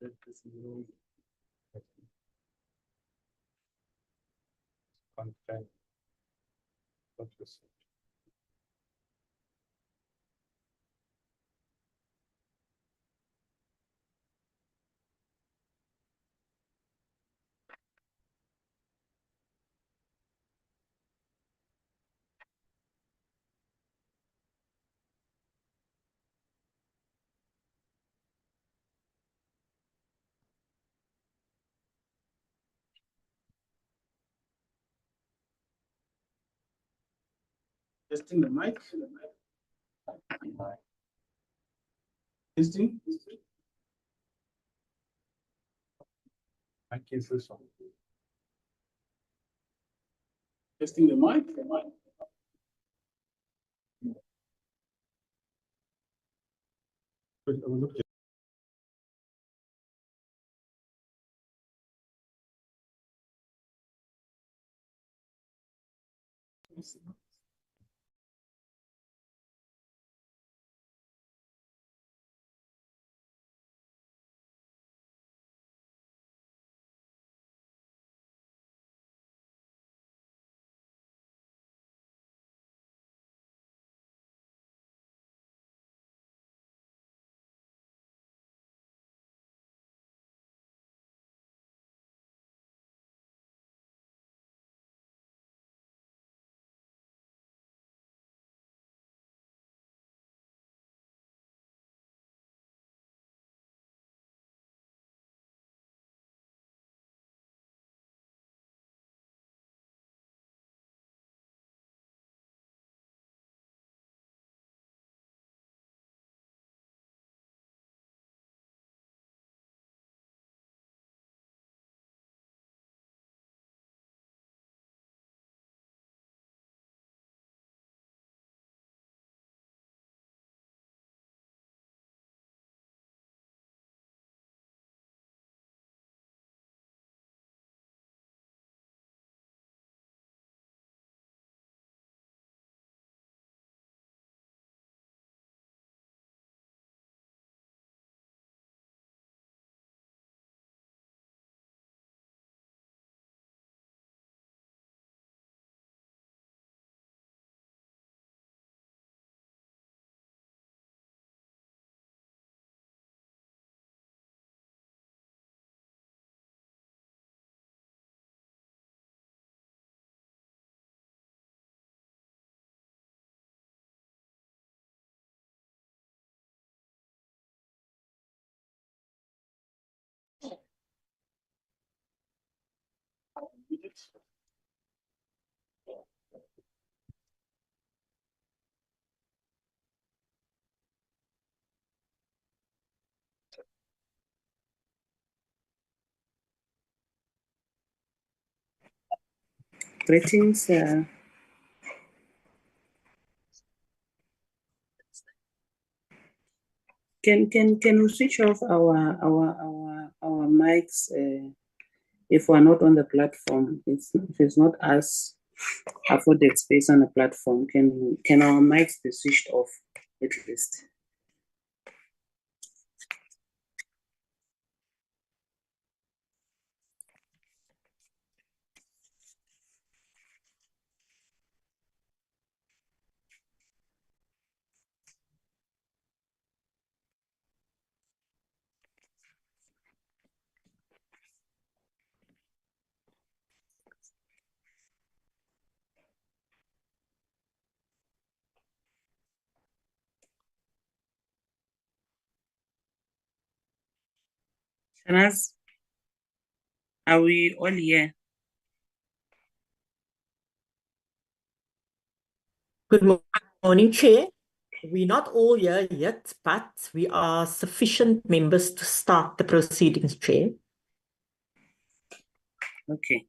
Content. Testing the mic. Testing. Mic is this one. Testing the mic. Greetings. Can we switch off our mics if we're not on the platform? If it's not us afforded space on the platform, can our mics be switched off at least? Shanaz, are we all here? Good morning, Chair. We're not all here yet, but we are sufficient members to start the proceedings, Chair. Okay.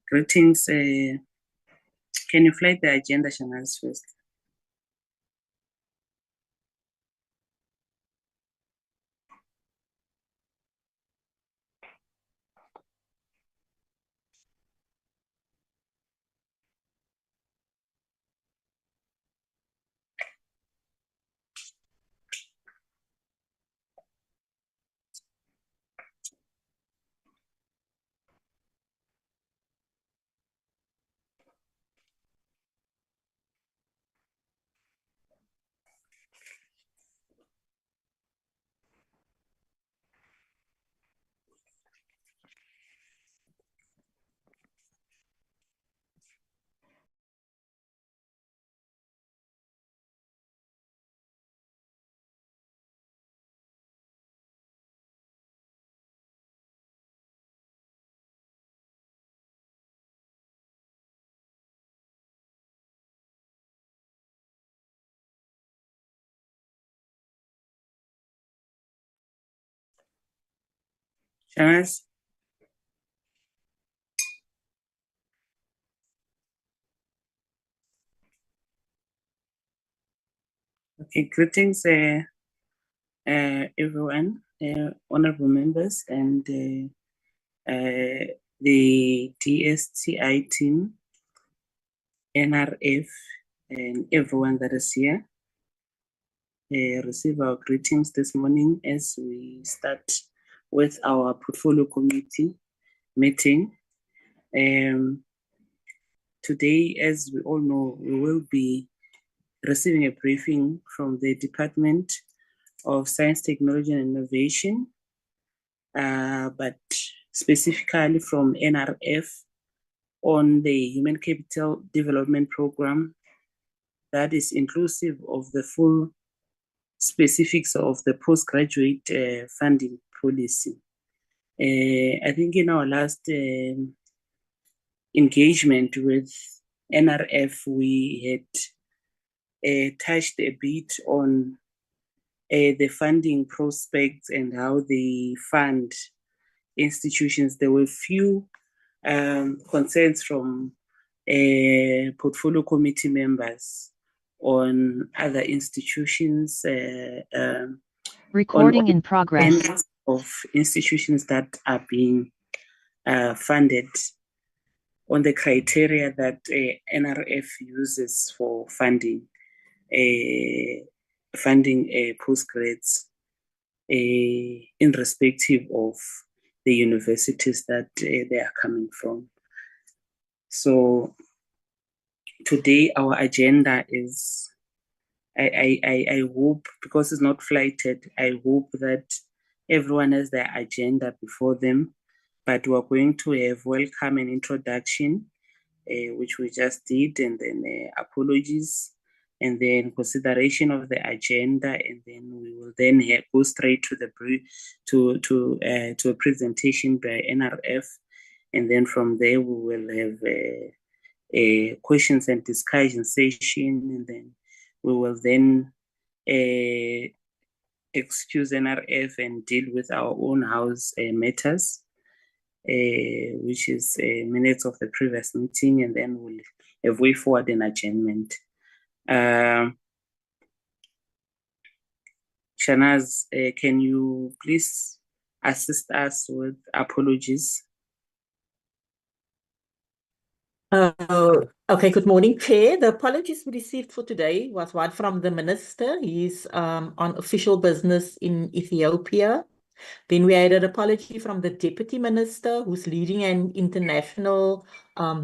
Greetings. Can you flag the agenda, Shanaz, first? Shanaz? Okay, greetings, everyone, honorable members, and the DSTI team, NRF, and everyone that is here. Receive our greetings this morning as we start with our portfolio committee meeting. Today, as we all know, we will be receiving a briefing from the Department of Science, Technology and Innovation, but specifically from NRF on the Human Capital Development Program that is inclusive of the full specifics of the postgraduate funding policy. I think in our last engagement with NRF, we had touched a bit on the funding prospects and how they fund institutions. There were few concerns from portfolio committee members on other institutions. Recording in progress. Of institutions that are being funded on the criteria that NRF uses for funding postgrads in respective of the universities that they are coming from. So today our agenda is, I hope, because it's not flighted, I hope that everyone has their agenda before them, but we're going to have welcome and introduction, which we just did, and then apologies, and then consideration of the agenda, and then we will then go straight to the to a presentation by NRF, and then from there we will have a questions and discussion session, and then we will then excuse NRF and deal with our own house matters, which is minutes of the previous meeting, and then we'll have way forward an adjournment. Shanaz, can you please assist us with apologies? Okay, good morning, Chair. The apologies we received for today was one from the Minister. He's on official business in Ethiopia. Then we had an apology from the Deputy Minister, who's leading an international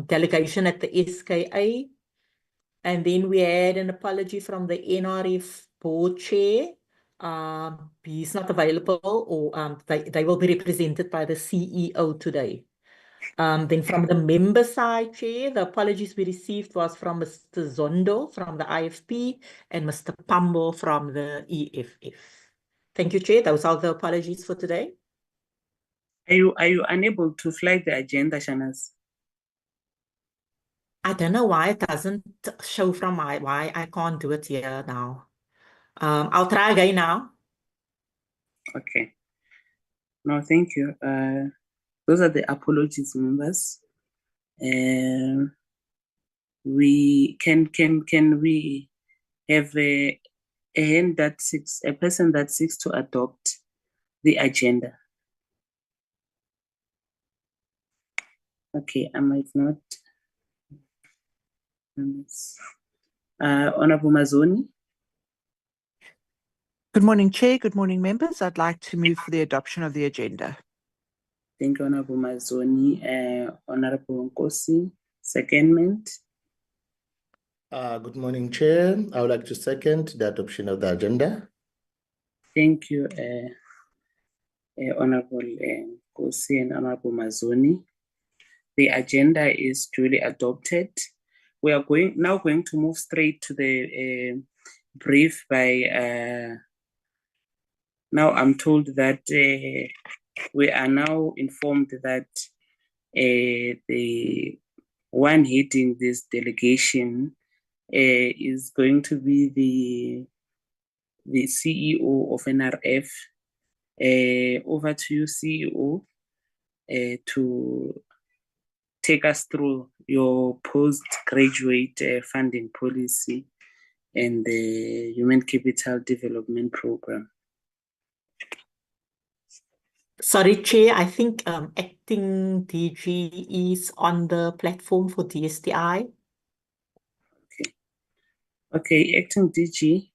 delegation at the SKA. And then we had an apology from the NRF Board Chair. He's not available, or they will be represented by the CEO today. Then from the member side, Chair, the apologies we received was from Mr. Zondo from the IFP and Mr. Pambo from the EFF. Thank you, Chair. Those are the apologies for today. Are you unable to flag the agenda, Shanaz? I don't know why it doesn't show from why I can't do it here now. I'll try again now. Okay. No, thank you. Those are the apologies, members. We can we have a person that seeks to adopt the agenda? Okay, I might not. Honorable Mazoni. Good morning, Chair. Good morning, members. I'd like to move for the adoption of the agenda. Thank you, Honorable Mazoni. Honorable Nkosi, secondment. Good morning, Chair. I would like to second the adoption of the agenda. Thank you, Honorable Nkosi and Honorable Mazoni. The agenda is duly adopted. We are now going to move straight to the brief by, now I'm told that we are now informed that the one heading this delegation is going to be the CEO of NRF. Over to you, CEO. to take us through your postgraduate funding policy and the Human Capital Development Program. Sorry, Chair, I think acting DG is on the platform for DSTI. Okay, acting DG,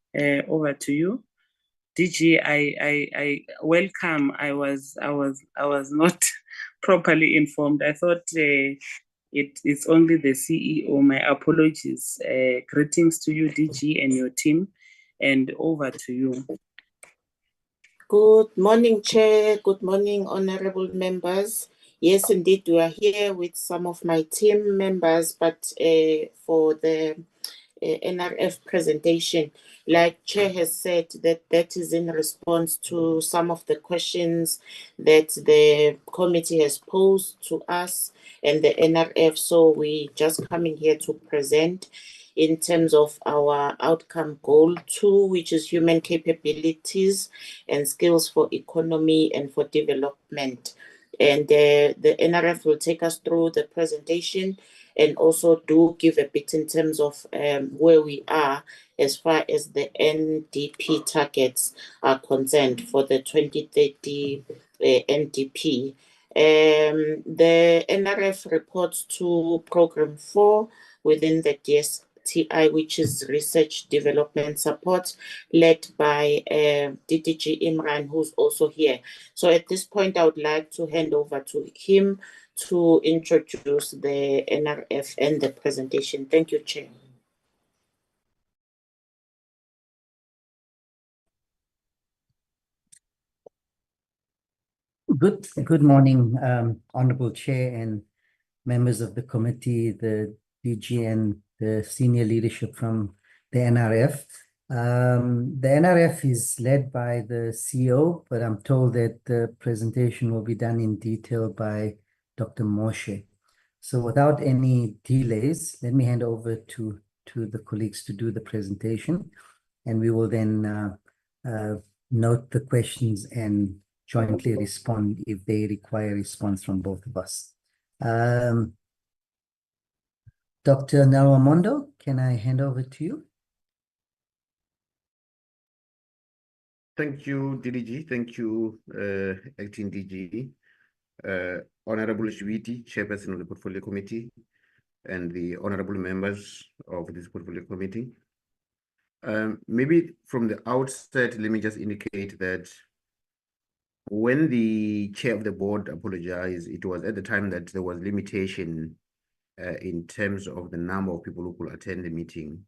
over to you. DG, I welcome. I was not properly informed. I thought it's only the CEO. My apologies. Greetings to you, DG, and your team, and over to you. Good morning, Chair. Good morning, honorable members. Yes, indeed, we are here with some of my team members, but for the NRF presentation, like Chair has said, that is in response to some of the questions that the committee has posed to us and the NRF. So we just coming here to present in terms of our outcome goal 2, which is human capabilities and skills for economy and for development. And the NRF will take us through the presentation and also do give a bit in terms of where we are as far as the NDP targets are concerned for the 2030 NDP. The NRF reports to Program 4 within the DSTI, which is Research Development Support, led by DDG Imran, who's also here. So at this point, I would like to hand over to him to introduce the NRF and the presentation. Thank you, Chair. Good morning, Honorable Chair and members of the committee, the DG and the senior leadership from the NRF. The NRF is led by the CEO, but I'm told that the presentation will be done in detail by Dr. Moshe. So without any delays, let me hand over to the colleagues to do the presentation, and we will then note the questions and jointly respond if they require response from both of us. Dr. Naramondo, can I hand over to you? Thank you, DDG. Thank you, Acting DG. Honorable Shwiti, Chairperson of the Portfolio Committee, and the honorable members of this Portfolio Committee. Maybe from the outset, let me just indicate that when the chair of the board apologized, it was at the time that there was limitation in terms of the number of people who could attend the meeting.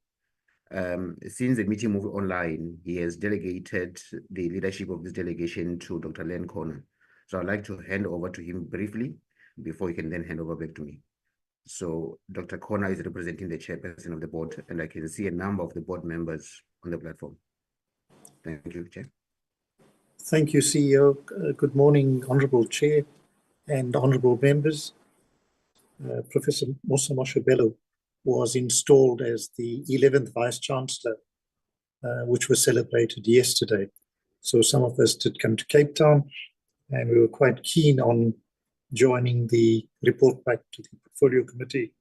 Since the meeting moved online, he has delegated the leadership of this delegation to Dr. Len Corner. So I'd like to hand over to him briefly before he can then hand over back to me. So Dr. Corner is representing the chairperson of the board, and I can see a number of the board members on the platform. Thank you, Chair. Thank you, CEO. Good morning, Honourable Chair and honourable members. Professor Musa Moshebelo was installed as the 11th Vice-Chancellor, which was celebrated yesterday. So some of us did come to Cape Town, and we were quite keen on joining the report back to the Portfolio Committee.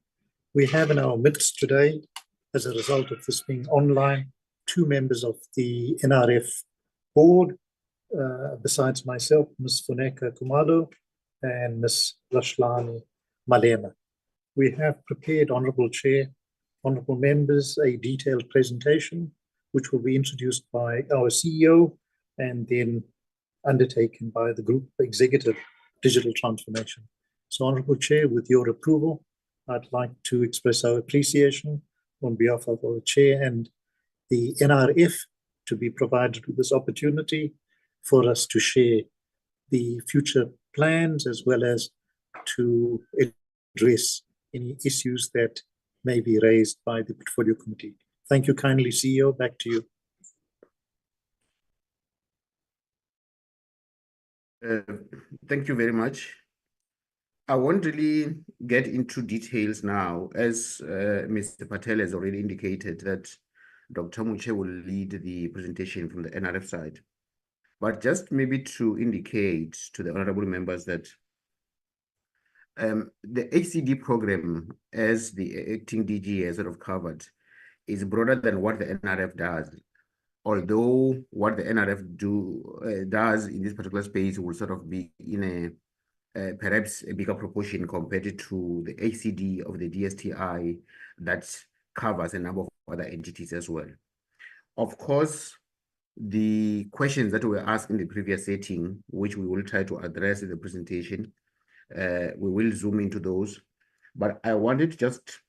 We have in our midst today, as a result of this being online, 2 members of the NRF board, besides myself, Ms. Funeka Kumalo and Ms. Lashlani Malema. We have prepared, Honourable Chair, honourable members, a detailed presentation, which will be introduced by our CEO and then undertaken by the Group Executive Digital Transformation. So, Honourable Chair, with your approval, I'd like to express our appreciation on behalf of our Chair and the NRF to be provided with this opportunity for us to share the future plans as well as to address any issues that may be raised by the Portfolio Committee. Thank you kindly, CEO. Back to you. Thank you very much. I won't really get into details now, as Mr. Patel has already indicated that Dr. Muche will lead the presentation from the NRF side. But just maybe to indicate to the honorable members that The HCD program, as the acting DG has sort of covered, is broader than what the NRF does. Although what the NRF does in this particular space will sort of be in perhaps a bigger proportion compared to the HCD of the DSTI that covers a number of other entities as well. Of course, the questions that were asked in the previous setting, which we will try to address in the presentation, we will zoom into those. But I wanted to just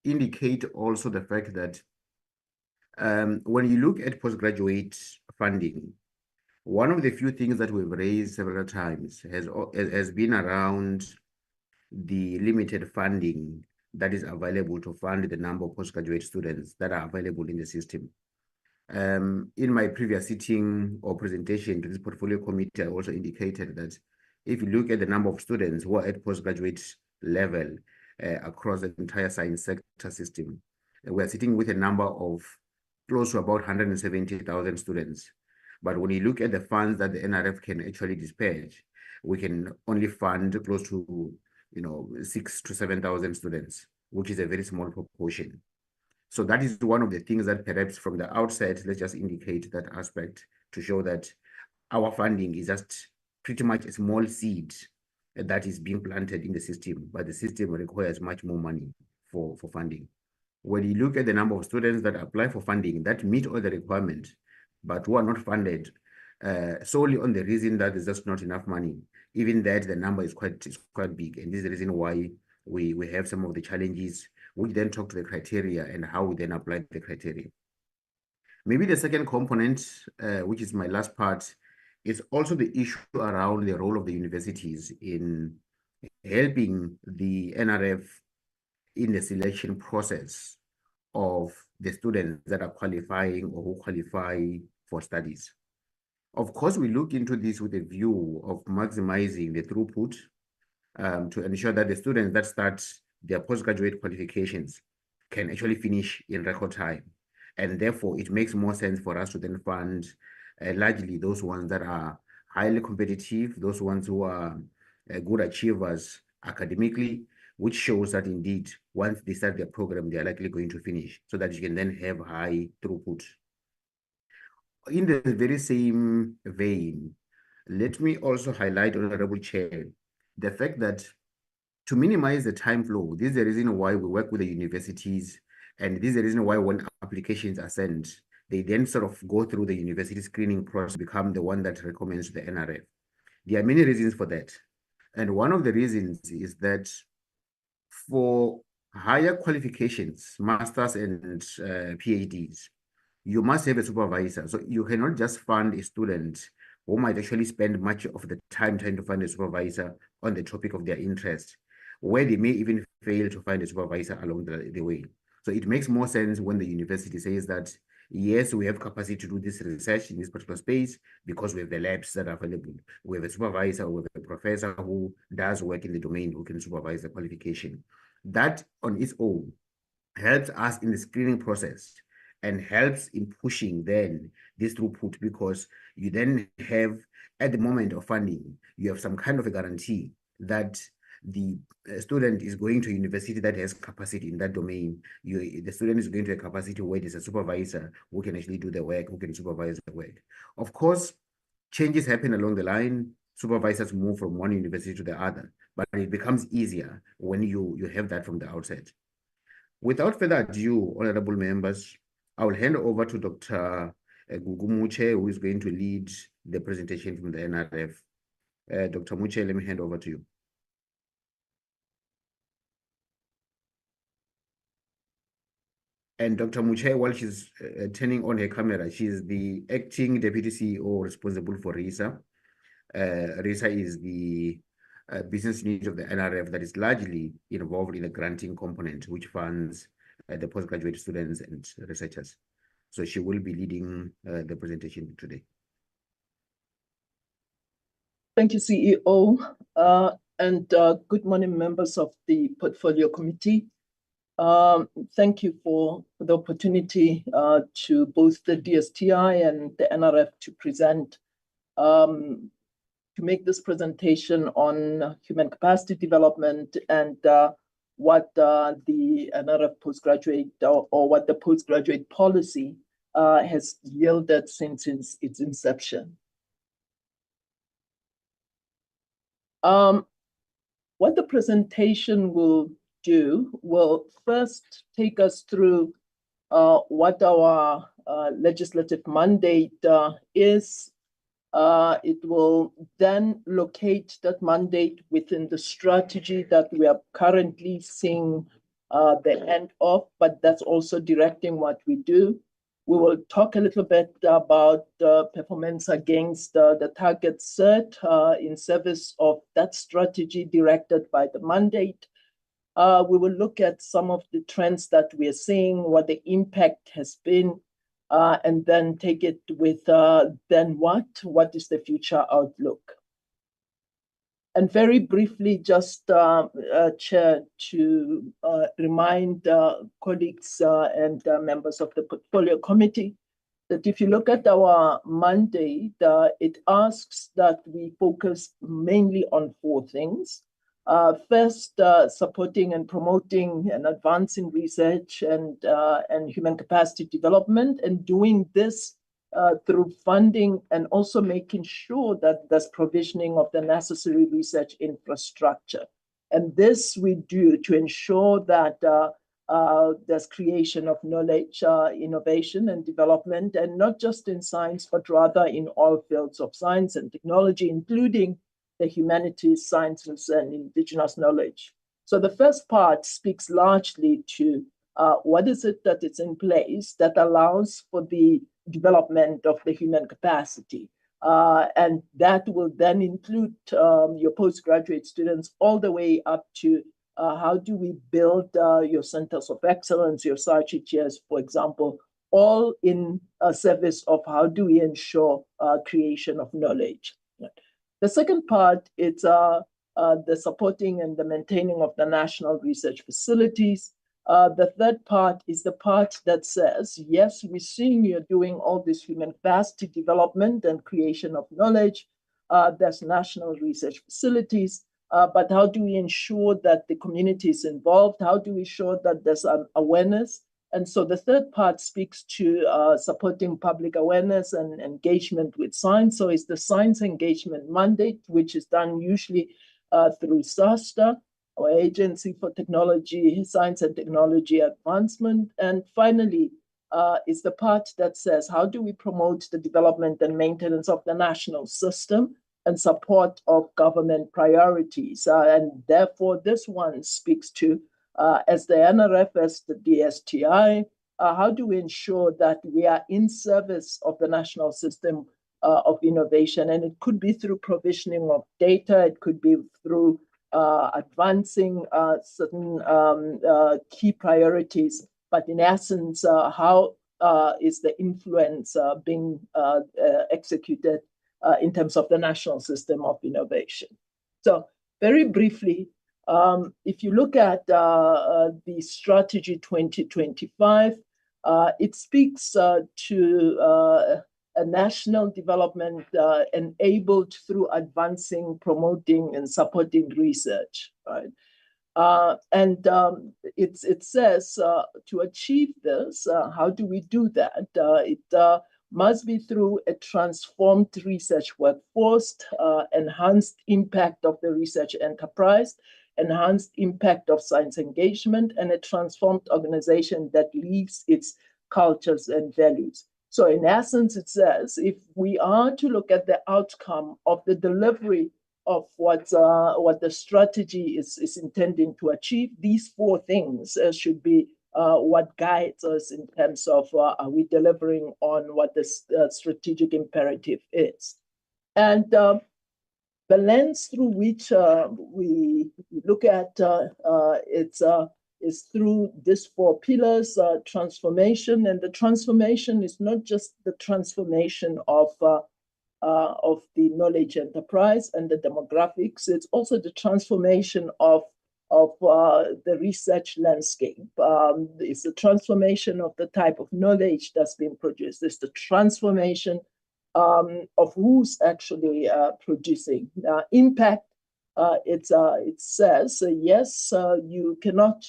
indicate also the fact that when you look at postgraduate funding, one of the few things that we've raised several times has been around the limited funding that is available to fund the number of postgraduate students that are available in the system. In my previous sitting or presentation to this portfolio committee, I also indicated that if you look at the number of students who are at postgraduate level across the entire science sector system, we are sitting with a number of close to about 170,000 students. But when you look at the funds that the NRF can actually dispatch, we can only fund close to 6,000 to 7,000 students, which is a very small proportion. So that is one of the things that perhaps from the outset, let's just indicate that aspect to show that our funding is just pretty much a small seed that is being planted in the system, but the system requires much more money for funding. When you look at the number of students that apply for funding that meet all the requirements, but who are not funded solely on the reason that there's just not enough money, even that the number is quite big. And this is the reason why we have some of the challenges. We then talk to the criteria and how we then apply the criteria. Maybe the second component, which is my last part, is also the issue around the role of the universities in helping the NRF in the selection process of the students that are qualifying or who qualify for studies. Of course, we look into this with a view of maximizing the throughput to ensure that the students that start their postgraduate qualifications can actually finish in record time. And therefore, it makes more sense for us to then fund largely those ones that are highly competitive, those ones who are good achievers academically, which shows that indeed, once they start their program, they are likely going to finish, so that you can then have high throughput. In the very same vein, let me also highlight, Honorable Chair, the fact that to minimize the time flow, this is the reason why we work with the universities, and this is the reason why when applications are sent, they then sort of go through the university screening process, become the one that recommends the NRF. There are many reasons for that. And one of the reasons is that for higher qualifications, masters and PhDs, you must have a supervisor. So you cannot just fund a student who might actually spend much of the time trying to find a supervisor on the topic of their interest, where they may even fail to find a supervisor along the way. So it makes more sense when the university says that, yes, we have capacity to do this research in this particular space because we have the labs that are available. We have a supervisor, we have a professor who does work in the domain who can supervise the qualification. That on its own helps us in the screening process and helps in pushing then this throughput, because you then have, at the moment of funding, you have some kind of a guarantee that the student is going to a university that has capacity in that domain. The student is going to a capacity where there's a supervisor who can actually do the work, who can supervise the work. Of course, changes happen along the line. Supervisors move from one university to the other, but it becomes easier when you have that from the outset. Without further ado, honorable members, I will hand over to Dr. Muche, who is going to lead the presentation from the NRF. Dr. Muche, let me hand over to you. And Dr. Muche, while she's turning on her camera, she's the acting deputy CEO responsible for RISA. RISA is the business unit of the NRF that is largely involved in the granting component, which funds the postgraduate students and researchers. So she will be leading the presentation today. Thank you, CEO, and good morning, members of the Portfolio Committee. Thank you for the opportunity to both the DSTI and the NRF to present to make this presentation on human capacity development and what the NRF postgraduate or what the postgraduate policy has yielded since its inception. What the presentation will do will first take us through what our legislative mandate is. It will then locate that mandate within the strategy that we are currently seeing the end of, but that's also directing what we do. We will talk a little bit about performance against the target set in service of that strategy directed by the mandate. We will look at some of the trends that we are seeing, what the impact has been, and then take it with then what? What is the future outlook? And very briefly, just Chair, to remind colleagues and members of the Portfolio Committee that if you look at our mandate, it asks that we focus mainly on 4 things. First, supporting and promoting and advancing research and human capacity development, and doing this through funding and also making sure that there's provisioning of the necessary research infrastructure. And this we do to ensure that there's creation of knowledge, innovation and development, and not just in science, but rather in all fields of science and technology, including the humanities, sciences, and indigenous knowledge. So the first part speaks largely to what is it that is in place that allows for the development of the human capacity. And that will then include your postgraduate students all the way up to how do we build your centers of excellence, your SARCHs, for example, all in service of how do we ensure creation of knowledge. The second part is the supporting and the maintaining of the national research facilities. The third part is the part that says, yes, we're seeing you're doing all this human capacity development and creation of knowledge. There's national research facilities, but how do we ensure that the community is involved? How do we ensure that there's an awareness? And so the third part speaks to supporting public awareness and engagement with science. So it's the science engagement mandate, which is done usually through SASTA, our Agency for Technology, Science and Technology Advancement. And finally, is the part that says, how do we promote the development and maintenance of the national system and support of government priorities? And therefore, this one speaks to, as the NRF, as the DSTI, how do we ensure that we are in service of the national system of innovation? And it could be through provisioning of data, it could be through advancing certain key priorities, but in essence, how is the influence being executed in terms of the national system of innovation? So very briefly, if you look at the strategy 2025, it speaks to a national development enabled through advancing, promoting, and supporting research, right? And it says to achieve this, how do we do that? It must be through a transformed research workforce, enhanced impact of the research enterprise, enhanced impact of science engagement, and a transformed organization that lives its cultures and values. So in essence, it says, if we are to look at the outcome of the delivery of what the strategy is intending to achieve, these 4 things should be what guides us in terms of are we delivering on what the strategic imperative is. And the lens through which we look at is through these 4 pillars, transformation. And the transformation is not just the transformation of the knowledge enterprise and the demographics, it's also the transformation of the research landscape. It's the transformation of the type of knowledge that's being produced. It's the transformation of who's actually producing. Impact, it says, yes, you cannot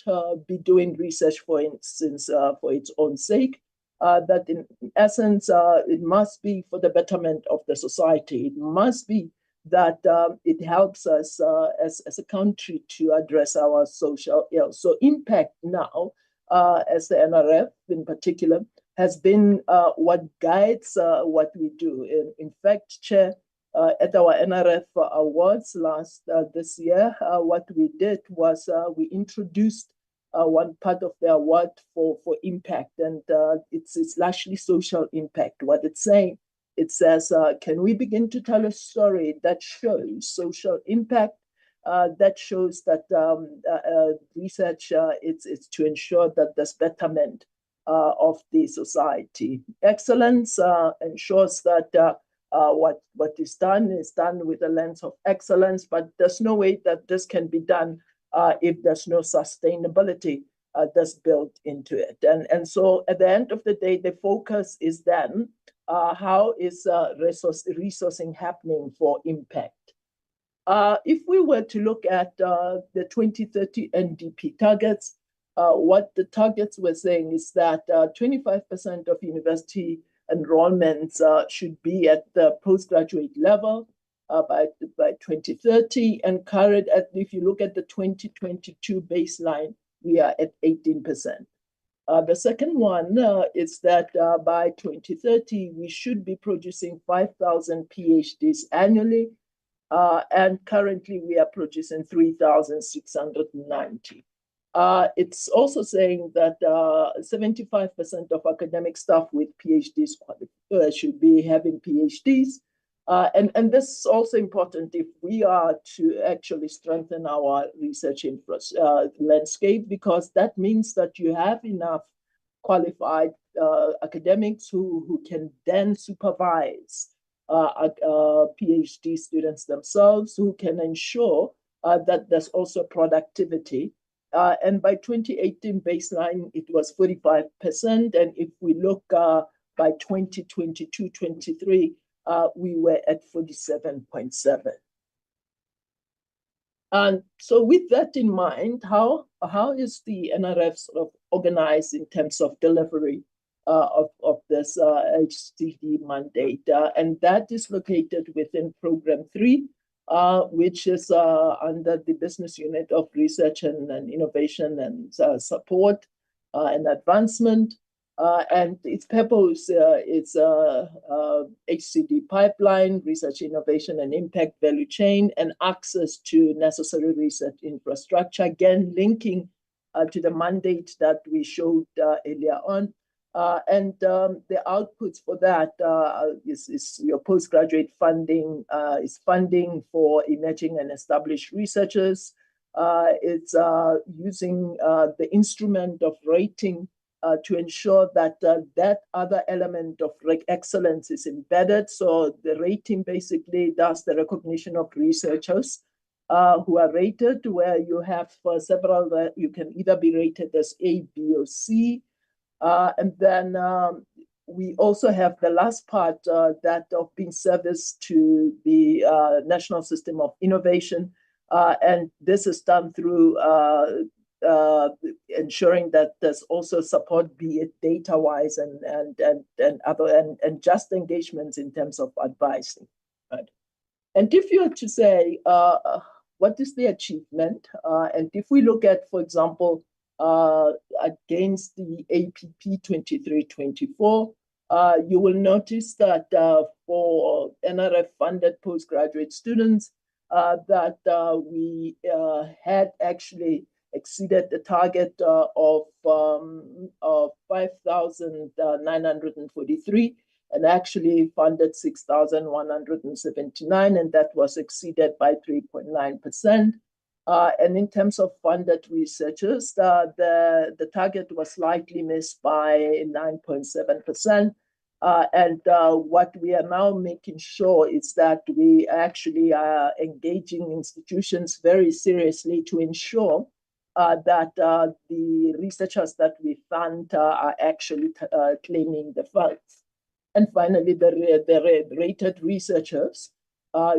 be doing research, for instance, for its own sake, that in essence, it must be for the betterment of the society. It must be that it helps us as a country to address our social ills. So impact now, as the NRF in particular, has been what guides what we do. In fact, Chair, at our NRF awards this year, what we did was we introduced one part of the award for impact, and it's largely social impact. What it's saying, it says, can we begin to tell a story that shows social impact, that shows that research, it's to ensure that there's betterment of the society. Excellence ensures that what is done with a lens of excellence, but there's no way that this can be done if there's no sustainability that's built into it. And so at the end of the day, the focus is then how is resourcing happening for impact? If we were to look at the 2030 NDP targets, what the targets were saying is that 25% of university enrollments should be at the postgraduate level by 2030, and current, if you look at the 2022 baseline, we are at 18%. The second one is that by 2030, we should be producing 5,000 PhDs annually, and currently we are producing 3,690. It's also saying that 75% of academic staff with PhDs should be having PhDs. And this is also important if we are to actually strengthen our research landscape, because that means that you have enough qualified academics who can then supervise PhD students themselves, who can ensure that there's also productivity. And by 2018 baseline, it was 45%. And if we look by 2022-23, we were at 47.7. And so with that in mind, how is the NRF sort of organized in terms of delivery of this HCD mandate? And that is located within Program 3, which is under the Business Unit of Research and Innovation and Support and Advancement. And its purpose is HCD pipeline, research, innovation, and impact value chain, and access to necessary research infrastructure, again, linking to the mandate that we showed earlier on. And the outputs for that is your postgraduate funding, is funding for emerging and established researchers. It's using the instrument of rating to ensure that that other element of excellence is embedded. So the rating basically does the recognition of researchers who are rated, where you have several, you can either be rated as A, B, or C. And then we also have the last part that of being service to the National System of Innovation. And this is done through ensuring that there's also support, be it data-wise and other and just engagements in terms of advising. Right? And if you were to say, what is the achievement? And if we look at, for example, against the APP 23-24, you will notice that for NRF-funded postgraduate students, that we had actually exceeded the target of 5,943 and actually funded 6,179, and that was exceeded by 3.9%. And in terms of funded researchers, the target was slightly missed by 9.7%. And what we are now making sure is that we actually are engaging institutions very seriously to ensure that the researchers that we fund are actually claiming the funds. And finally, the rated researchers,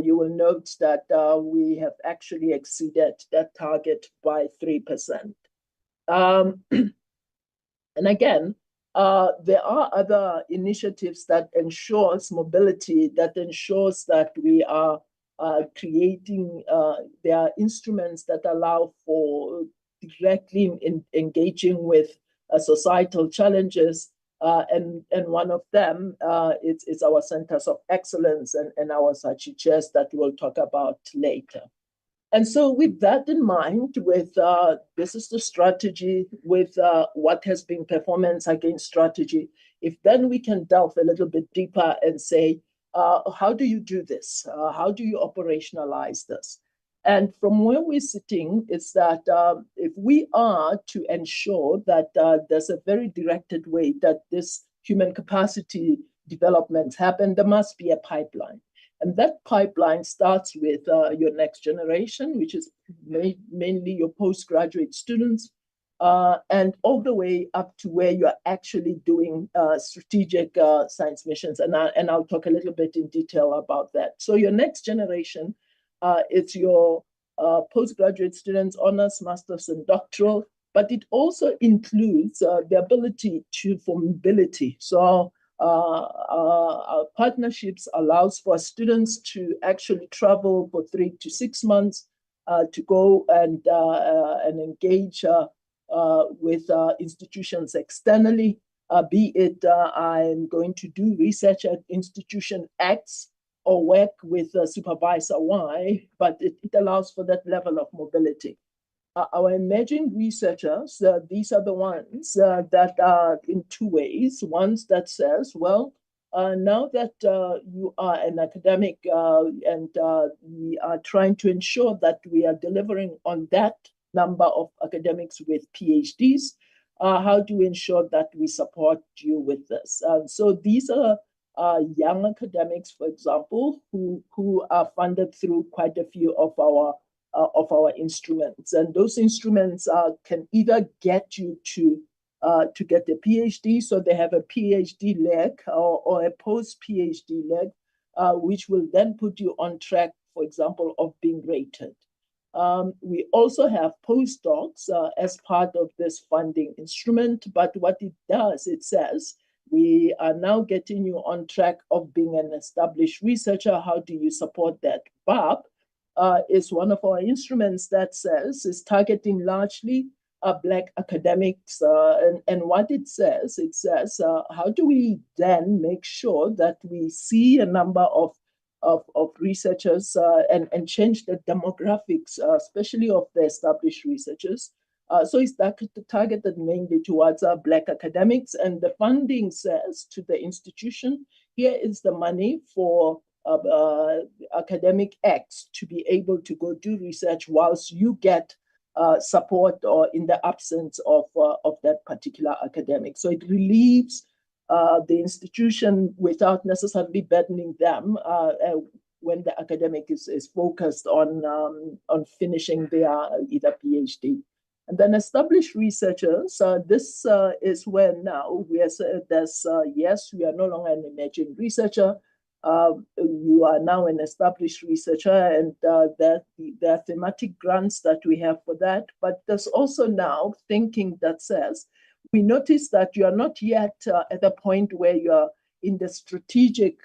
you will note that we have actually exceeded that target by 3%. And again, there are other initiatives that ensures mobility, that ensures that we are creating, there are instruments that allow for directly engaging with societal challenges. And one of them is our centers of excellence and our SACHI chairs that we'll talk about later. And so with that in mind, with this is the strategy, with what has been performance against strategy, if then we can delve a little bit deeper and say, how do you do this? How do you operationalize this? And from where we're sitting is that if we are to ensure that there's a very directed way that this human capacity developments happen, there must be a pipeline. And that pipeline starts with your next generation, which is mainly your postgraduate students, and all the way up to where you're actually doing strategic science missions. And I'll talk a little bit in detail about that. So your next generation, it's your postgraduate students, honors, masters, and doctoral, but it also includes the ability for mobility. So our partnerships allows for students to actually travel for 3 to 6 months to go and engage with institutions externally, be it I'm going to do research at institution X or work with supervisor Y, but it allows for that level of mobility. Our emerging researchers, these are the ones that are in two ways. One that says, well, now that you are an academic and we are trying to ensure that we are delivering on that number of academics with PhDs, how do we ensure that we support you with this? So these are young academics, for example, who are funded through quite a few of our instruments, and those instruments can either get you to get a PhD, so they have a PhD leg or a post-PhD leg, which will then put you on track, for example, of being rated. We also have postdocs as part of this funding instrument, but what it does, it says, we are now getting you on track of being an established researcher. How do you support that? BAP is one of our instruments that says is targeting largely Black academics. And what it says, how do we then make sure that we see a number of researchers and change the demographics, especially of the established researchers. So it's targeted mainly towards Black academics, and the funding says to the institution, here is the money for academic X to be able to go do research whilst you get support or in the absence of that particular academic. So it relieves the institution without necessarily burdening them when the academic is focused on finishing their either PhD. And then established researchers, this is where now yes, we are no longer an emerging researcher. You are now an established researcher, and there are thematic grants that we have for that. But there's also now thinking that says, we notice that you are not yet at the point where you're in the strategic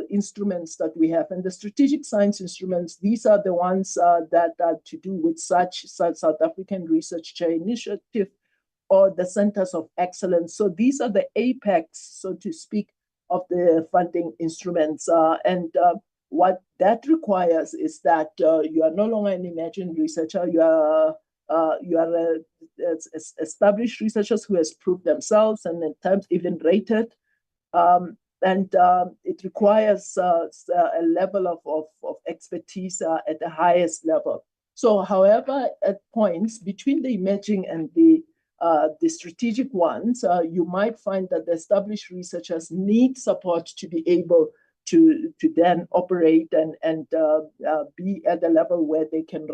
instruments that we have. And the strategic science instruments, these are the ones that are to do with such South African Research Chair Initiative or the Centers of Excellence. So these are the apex, so to speak, of the funding instruments. And what that requires is that you are no longer an emerging researcher, you are established researchers who has proved themselves and at times even rated. And it requires a level of expertise at the highest level. So however, at points between the emerging and the strategic ones, you might find that the established researchers need support to be able to then operate and be at the level where they can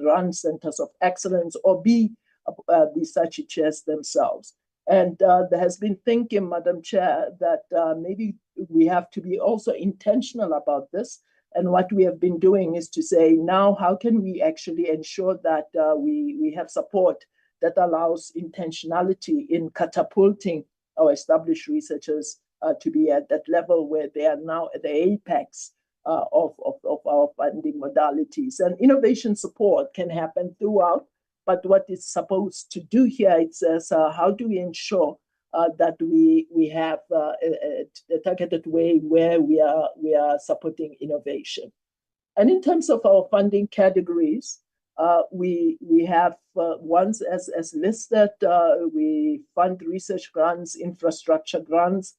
run centers of excellence or be SACHI chairs themselves. And there has been thinking, Madam Chair, that maybe we have to be also intentional about this. And what we have been doing is to say, now how can we actually ensure that we have support that allows intentionality in catapulting our established researchers to be at that level where they are now at the apex of our funding modalities. And innovation support can happen throughout, but what it's supposed to do here, it says, how do we ensure that we have a targeted way where we are supporting innovation. And in terms of our funding categories, we have ones as listed. We fund research grants, infrastructure grants,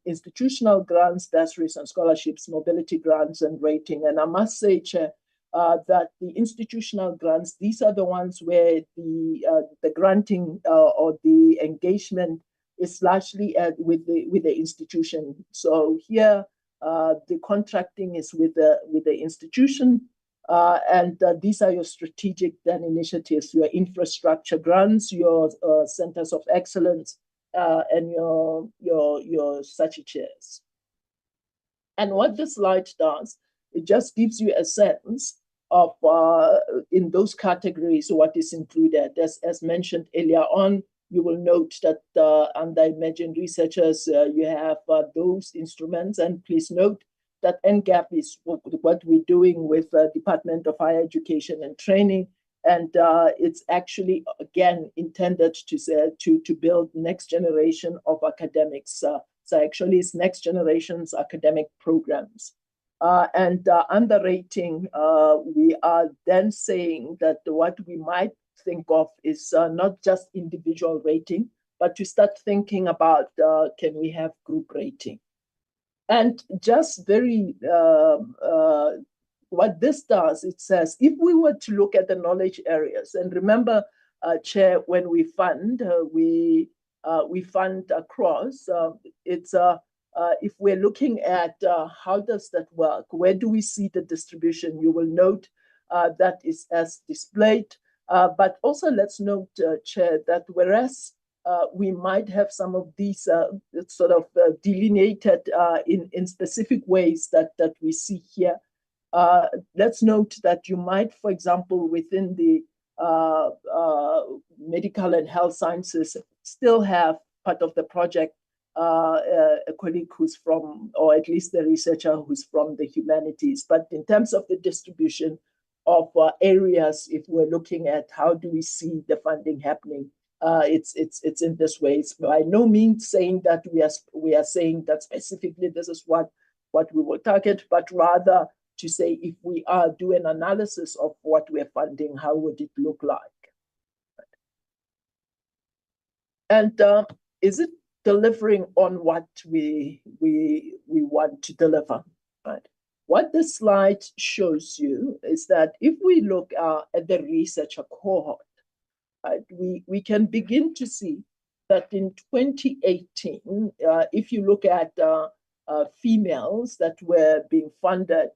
institutional grants, bursaries and scholarships, mobility grants, and rating. And I must say, Chair, that the institutional grants, these are the ones where the granting or the engagement is largely with the institution. So here, the contracting is with the institution, and these are your strategic then initiatives, your infrastructure grants, your centers of excellence, and your SACHI chairs. And what this slide does, it just gives you a sense of in those categories what is included. As mentioned earlier on, you will note that under emerging researchers, you have those instruments. And please note that NGAP is what we're doing with the Department of Higher Education and Training. And it's actually, again, intended to build next generation of academics. So actually, it's next generation's academic programs. And under rating, we are then saying that what we might think of is not just individual rating, but to start thinking about can we have group rating? And just very, what this does, it says, if we were to look at the knowledge areas, and remember, Chair, when we fund, we fund across, if we're looking at how does that work, where do we see the distribution, you will note that is as displayed. But also let's note, Chair, that whereas we might have some of these sort of delineated in specific ways that we see here, let's note that you might, for example, within the medical and health sciences, still have part of the project a colleague who's from, or at least the researcher who's from the humanities. But in terms of the distribution of areas, if we're looking at how do we see the funding happening, it's in this way. It's by no means saying that we are saying that specifically this is what we will target, but rather to say if we are doing analysis of what we're funding, how would it look like? And is it delivering on what we want to deliver, right? What this slide shows you is that if we look at the researcher cohort, right, we can begin to see that in 2018, if you look at females that were being funded,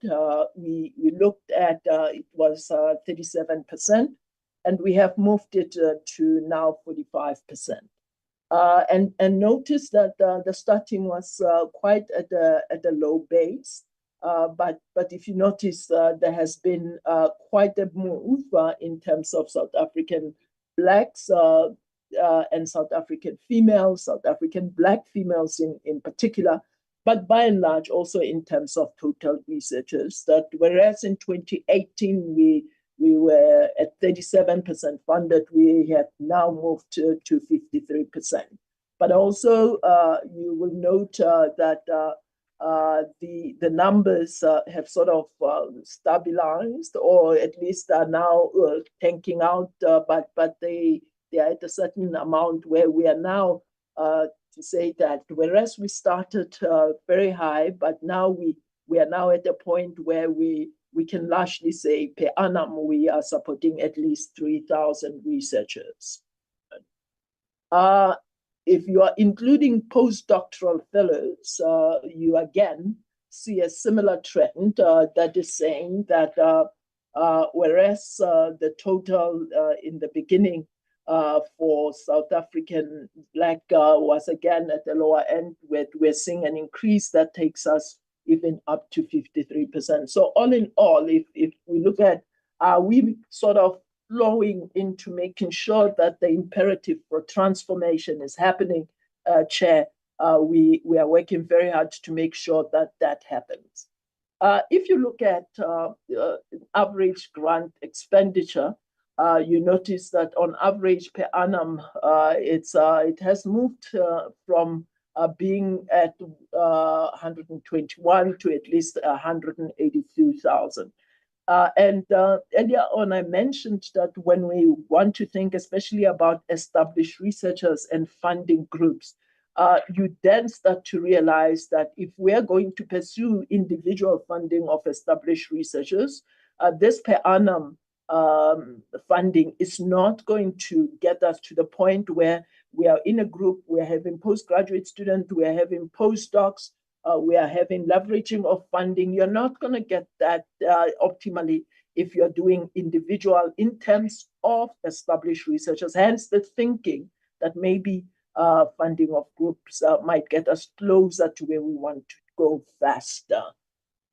we looked at it was 37%, and we have moved it to now 45%. And notice that the starting was quite at a low base, but if you notice, there has been quite a move in terms of South African Blacks and South African females, South African Black females in particular, but by and large also in terms of total researchers. That whereas in 2018 we were at 37% funded, we have now moved to 53%. But also you will note that the numbers have sort of stabilized, or at least are now tanking out, but they are at a certain amount where we are now to say that whereas we started very high, but now we are now at a point where we can largely say per annum we are supporting at least 3,000 researchers. If you are including postdoctoral fellows, you again see a similar trend that is saying that whereas the total in the beginning for South African Black was again at the lower end, where we're seeing an increase that takes us even up to 53%. So all in all, if we look at, we sort of flowing into making sure that the imperative for transformation is happening, Chair, we are working very hard to make sure that that happens. If you look at average grant expenditure, you notice that on average per annum, it has moved from being at 121 to at least 182,000. And earlier on, I mentioned that when we want to think especially about established researchers and funding groups, you then start to realize that if we're going to pursue individual funding of established researchers, this per annum funding is not going to get us to the point where we are in a group, we're having postgraduate students, we're having postdocs, we are having leveraging of funding. You're not going to get that optimally if you're doing individual in terms of established researchers. Hence the thinking that maybe funding of groups might get us closer to where we want to go faster.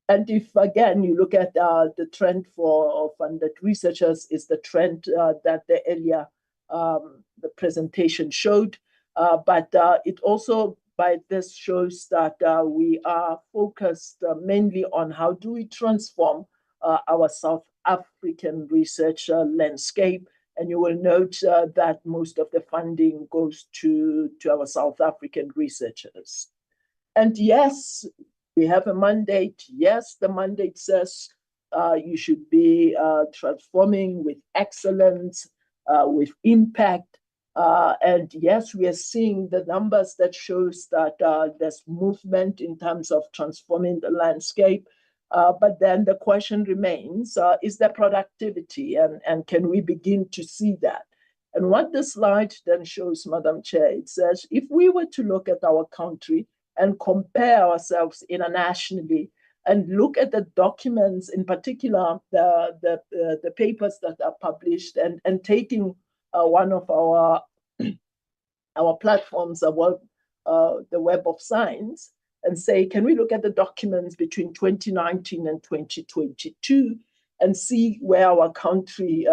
And if, again, you look at the trend for funded researchers, is the trend that the earlier the presentation showed. But it also, by this, shows that we are focused mainly on how do we transform our South African research landscape. And you will note that most of the funding goes to our South African researchers. And yes, we have a mandate. Yes, the mandate says you should be transforming with excellence, with impact. And yes, we are seeing the numbers that shows that there's movement in terms of transforming the landscape. But then the question remains, is there productivity, and can we begin to see that? And what this slide then shows, Madam Chair, it says, if we were to look at our country and compare ourselves internationally and look at the documents, in particular, the papers that are published, and taking one of our platforms, the Web of Science, and say, can we look at the documents between 2019 and 2022 and see where our country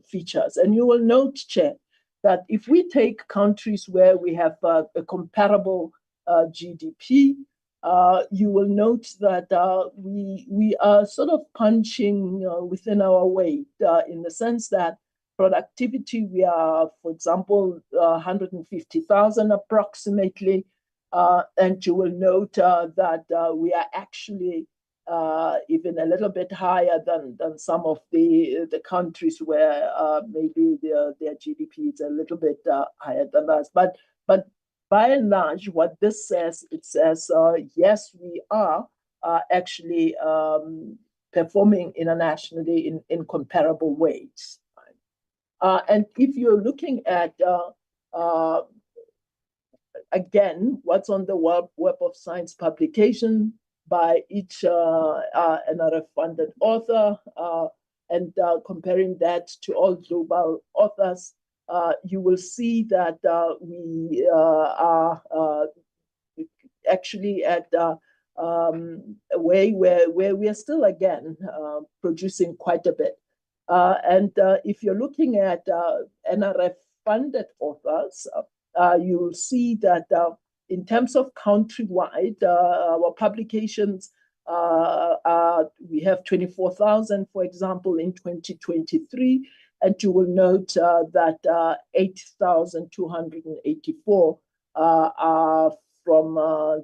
features? And you will note, Chair, that if we take countries where we have a comparable GDP, you will note that we are sort of punching within our weight in the sense that productivity, we are, for example, 150,000 approximately, and you will note that we are actually even a little bit higher than some of the countries where maybe their GDP is a little bit higher than us. But by and large, what this says, it says, yes, we are actually performing internationally in comparable ways. And if you're looking at, again, what's on the Web of Science publication by each NRF-funded author, and comparing that to all global authors, you will see that we are actually at a way where we are still, again, producing quite a bit. And if you're looking at NRF-funded authors, you'll see that in terms of countrywide, our publications, we have 24,000, for example, in 2023, and you will note that 8,284 are from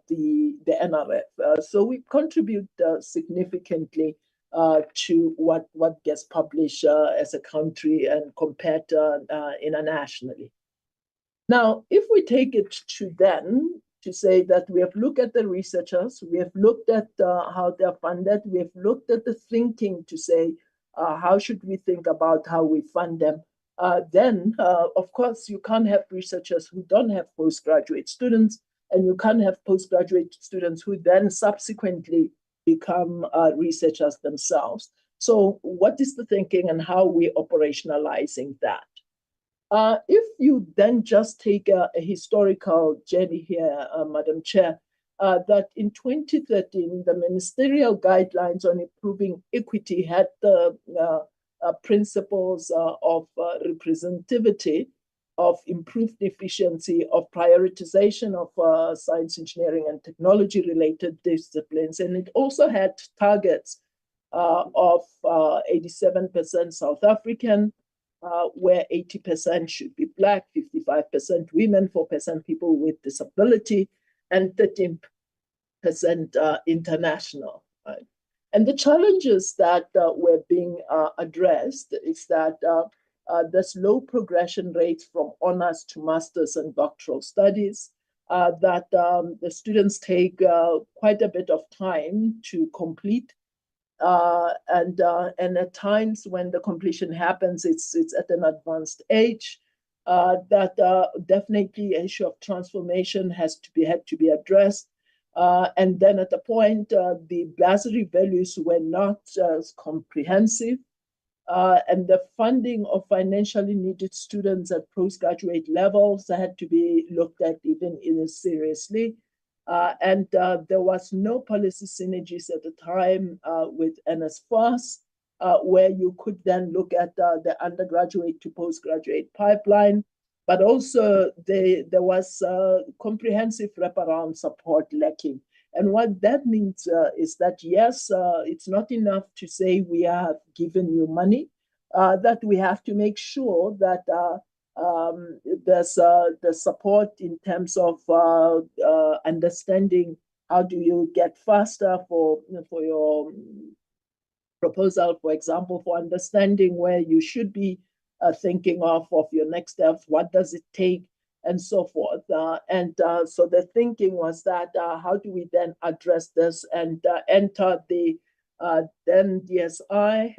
the NRF. So we contribute significantly to what gets published as a country and compared internationally. Now, if we take it to then to say that we have looked at the researchers, we have looked at how they're funded, we have looked at the thinking to say, how should we think about how we fund them? Then, of course, you can't have researchers who don't have postgraduate students, and you can't have postgraduate students who then subsequently become researchers themselves. So what is the thinking and how are we operationalizing that? If you then just take a historical journey here, Madam Chair, that in 2013, the ministerial guidelines on improving equity had the principles of representativity, of improved efficiency, of prioritization of science, engineering, and technology-related disciplines. And it also had targets of 87% South African, where 80% should be Black, 55% women, 4% people with disability, and 13% international. Right? And the challenges that were being addressed is that there's low progression rates from honors to masters and doctoral studies, that the students take quite a bit of time to complete. And at times when the completion happens, it's at an advanced age. That definitely issue of transformation had to be addressed. And then at the point, the bursary values were not as comprehensive. And the funding of financially needed students at postgraduate levels had to be looked at even seriously. And there was no policy synergies at the time with NSFAS, where you could then look at the undergraduate to postgraduate pipeline, but also there was comprehensive wraparound support lacking. And what that means is that, yes, it's not enough to say we have given you money, that we have to make sure that there's the support in terms of understanding how do you get faster for your proposal, for example, for understanding where you should be thinking of your next steps, what does it take, and so forth. So the thinking was that how do we then address this and enter the then DSI,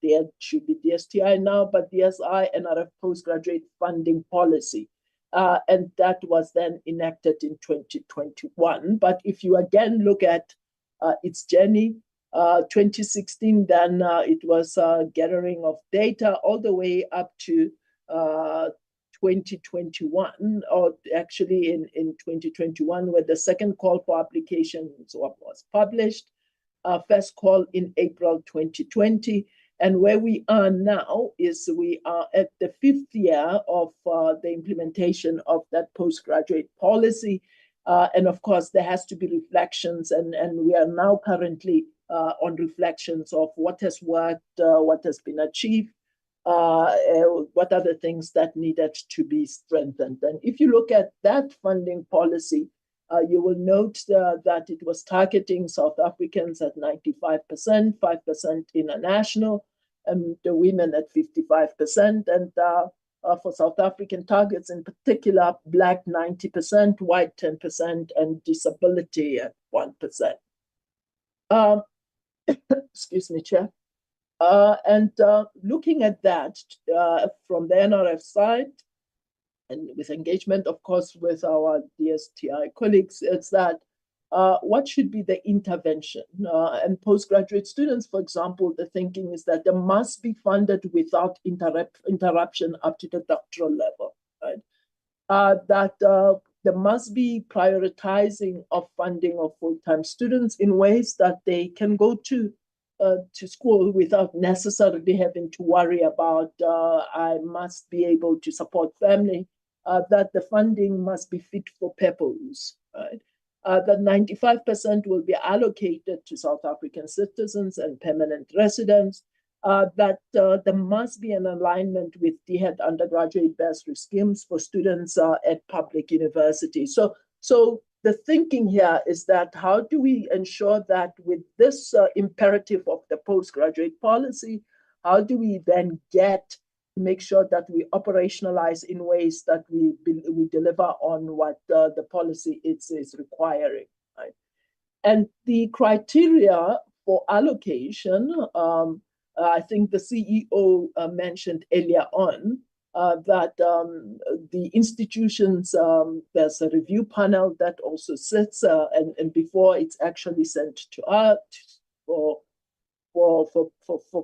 there should be DSTI now, but DSI NRF postgraduate funding policy. And that was then enacted in 2021. But if you again look at its journey, 2016, then it was gathering of data all the way up to 2021, or actually in 2021, where the second call for applications was published. First call in April 2020. And where we are now is we are at the 5th year of the implementation of that postgraduate policy. And of course, there has to be reflections, and we are now currently on reflections of what has worked, what has been achieved, what are the things that needed to be strengthened. And if you look at that funding policy, you will note that it was targeting South Africans at 95%, 5% international, and the women at 55%. And for South African targets in particular, Black 90%, white 10%, and disability at 1%. Excuse me, Chair. And looking at that from the NRF side, and with engagement, of course, with our DSTI colleagues, it's that what should be the intervention? And postgraduate students, for example, the thinking is that they must be funded without interruption up to the doctoral level, right? That there must be prioritizing of funding of full-time students in ways that they can go to school without necessarily having to worry about I must be able to support family, that the funding must be fit for purpose, right? That 95% will be allocated to South African citizens and permanent residents, that there must be an alignment with DHET undergraduate bursary schemes for students at public universities. So the thinking here is that how do we ensure that with this imperative of the postgraduate policy, how do we then make sure that we operationalize in ways that we deliver on what the policy is requiring, right? And the criteria for allocation, I think the CEO mentioned earlier on that the institutions, there's a review panel that also sits, and before it's actually sent to us for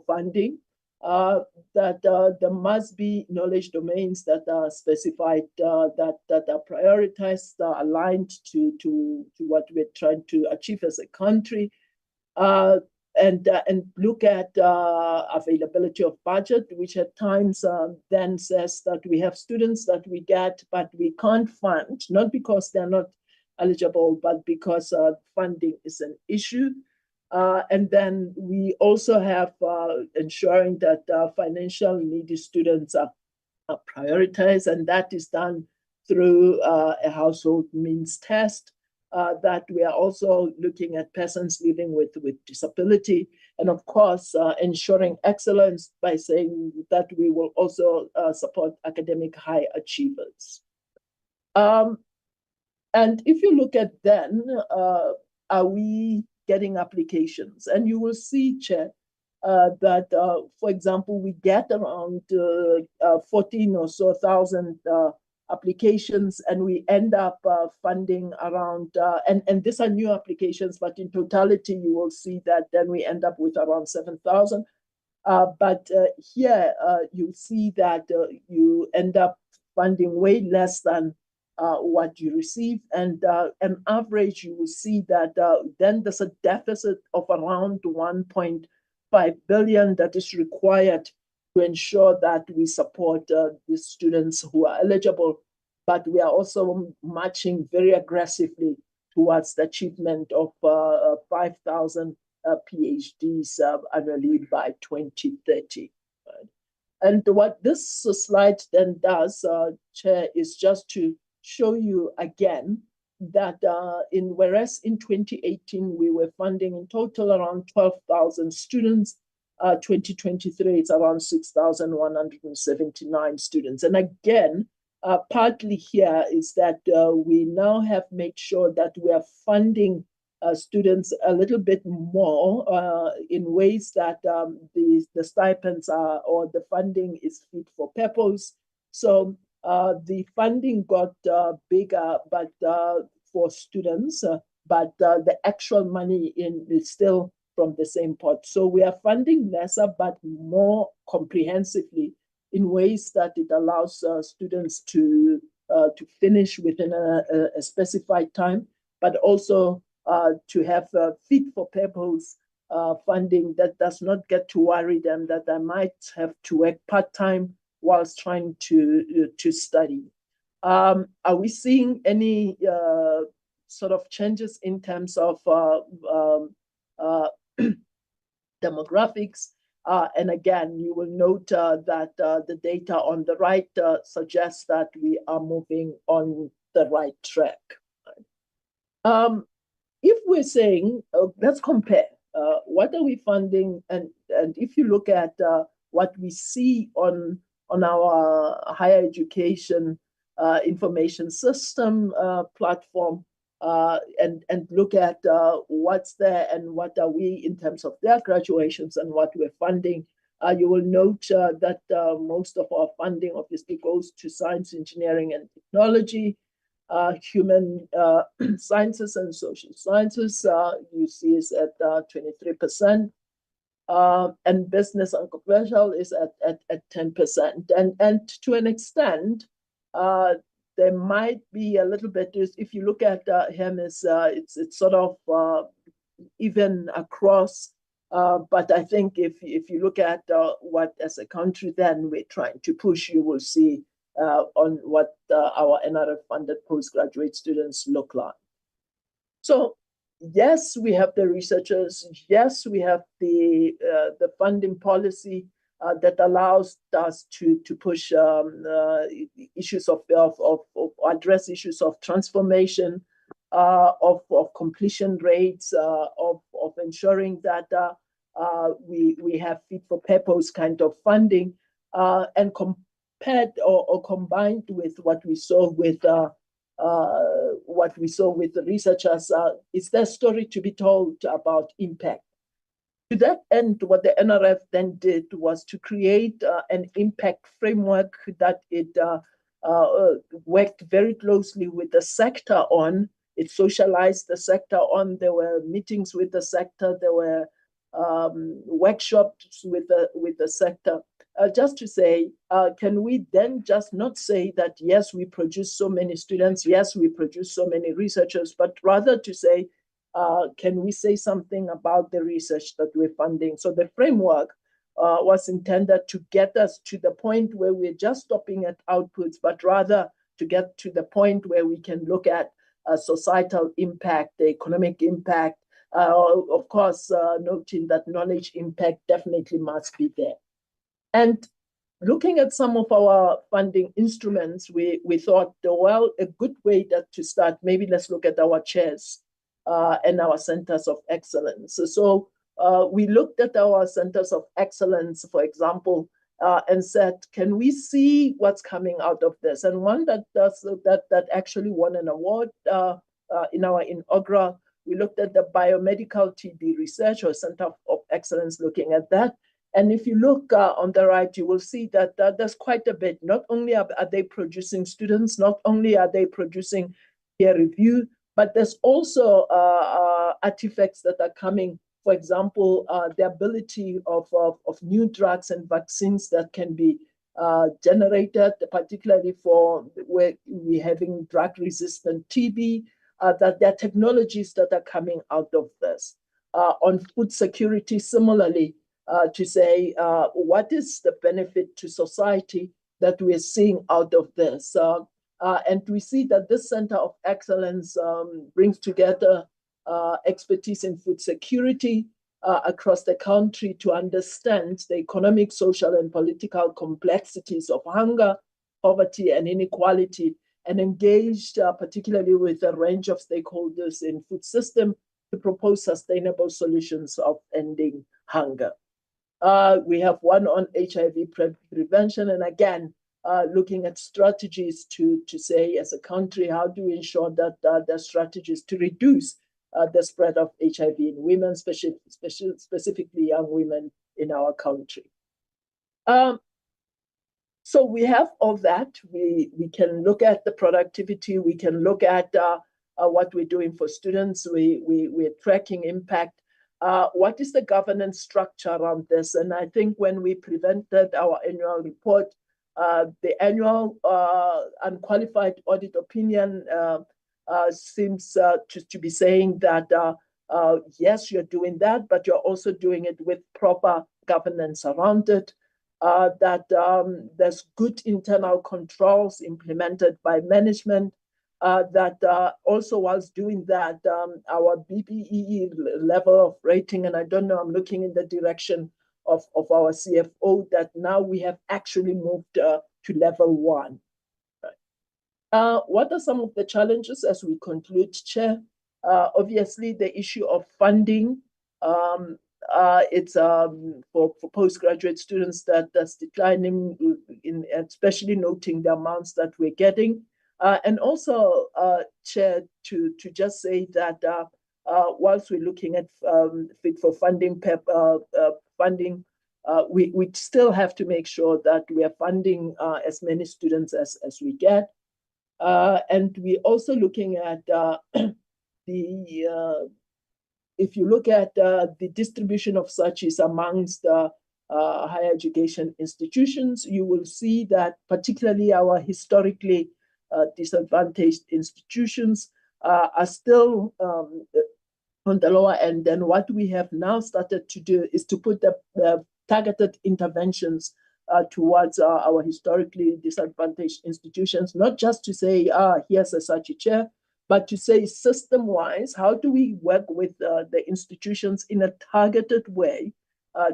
funding. that there must be knowledge domains that are specified, that are prioritized, aligned to what we're trying to achieve as a country, and look at availability of budget, which at times then says that we have students that we get, but we can't fund, not because they're not eligible, but because funding is an issue. And then we also have ensuring that financial needy students are prioritized, and that is done through a household means test. That we are also looking at persons living with disability, and of course ensuring excellence by saying that we will also support academic high achievers. And if you look at then, are we getting applications? And you will see, Chair, that, for example, we get around 14 or so thousand applications, and we end up funding around, and these are new applications, but in totality, you will see that then we end up with around 7,000. But here you see that you end up funding way less than what you receive, and on average, you will see that then there's a deficit of around 1.5 billion that is required to ensure that we support the students who are eligible, but we are also marching very aggressively towards the achievement of 5,000 PhDs annually by 2030. Right? And what this slide then does, Chair, is just to show you again that whereas in 2018 we were funding in total around 12,000 students, 2023 it's around 6,179 students. And again, partly here is that we now have made sure that we are funding students a little bit more in ways that the stipends are, or the funding is fit for purpose. So the funding got bigger, but for students, but the actual money is still from the same pot. So we are funding lesser, but more comprehensively in ways that it allows students to finish within a specified time, but also to have fit for purpose funding that does not get to worry them that they might have to work part-time whilst trying to study. Are we seeing any sort of changes in terms of demographics? And again, you will note that the data on the right suggests that we are moving on the right track. If we're saying, let's compare, what are we funding? And if you look at what we see on our higher education information system platform, and look at what's there and what are we in terms of their graduations and what we're funding, you will note that most of our funding obviously goes to science, engineering, and technology, human sciences and social sciences, you see is at 23%. And business and commercial is at 10%. And to an extent, there might be a little bit, if you look at HEMIS, it's sort of even across, but I think if you look at what as a country then we're trying to push, you will see on what our NRF funded postgraduate students look like. So yes, we have the researchers. Yes, we have the funding policy that allows us to push issues of address issues of transformation, of completion rates, of ensuring that we have fit for purpose kind of funding, and compared or combined with what we saw with the researchers, is there a story to be told about impact? To that end, what the NRF then did was to create an impact framework that it worked very closely with the sector on. It socialized the sector on. There were meetings with the sector. There were workshops with the sector, just to say, can we then just not say that, yes, we produce so many students, yes, we produce so many researchers, but rather to say, can we say something about the research that we're funding? So the framework was intended to get us to the point where we're just stopping at outputs, but rather to get to the point where we can look at societal impact, the economic impact, of course, noting that knowledge impact definitely must be there. And looking at some of our funding instruments, we thought, well, a good way to start, maybe let's look at our chairs and our centers of excellence. So we looked at our centers of excellence, for example, and said, can we see what's coming out of this? And one that actually won an award in our inaugural, we looked at the biomedical TB research, or Center of Excellence looking at that. And if you look on the right, you will see that there's quite a bit. Not only are they producing students, not only are they producing peer review, but there's also artifacts that are coming. For example, the ability of new drugs and vaccines that can be generated, particularly for where we're having drug-resistant TB, that there are technologies that are coming out of this. On food security, similarly, to say what is the benefit to society that we're seeing out of this. And we see that this Center of Excellence brings together expertise in food security across the country to understand the economic, social, and political complexities of hunger, poverty, and inequality, and engaged particularly with a range of stakeholders in food system to propose sustainable solutions of ending hunger. We have one on HIV prevention, and again, looking at strategies to say, as a country, how do we ensure that there are strategies to reduce the spread of HIV in women, specifically young women in our country. So we have all that. We can look at the productivity. We can look at what we're doing for students. We're tracking impact. What is the governance structure around this? And I think when we presented our annual report, the annual unqualified audit opinion seems to be saying that, yes, you're doing that, but you're also doing it with proper governance around it, that there's good internal controls implemented by management, that also whilst doing that, our BBEE level of rating, and I don't know, I'm looking in the direction of our CFO, that now we have actually moved to level 1. Right. What are some of the challenges as we conclude, Chair? Obviously, the issue of funding, it's for postgraduate students that's declining, especially noting the amounts that we're getting. And also, Chair, to just say that whilst we're looking at fit for funding, we still have to make sure that we are funding as many students as we get. And we're also looking at if you look at the distribution of SACHIs amongst higher education institutions, you will see that particularly our historically disadvantaged institutions are still on the lower end. And what we have now started to do is to put the targeted interventions towards our historically disadvantaged institutions, not just to say, here's a SACHI chair, but to say system-wise, how do we work with the institutions in a targeted way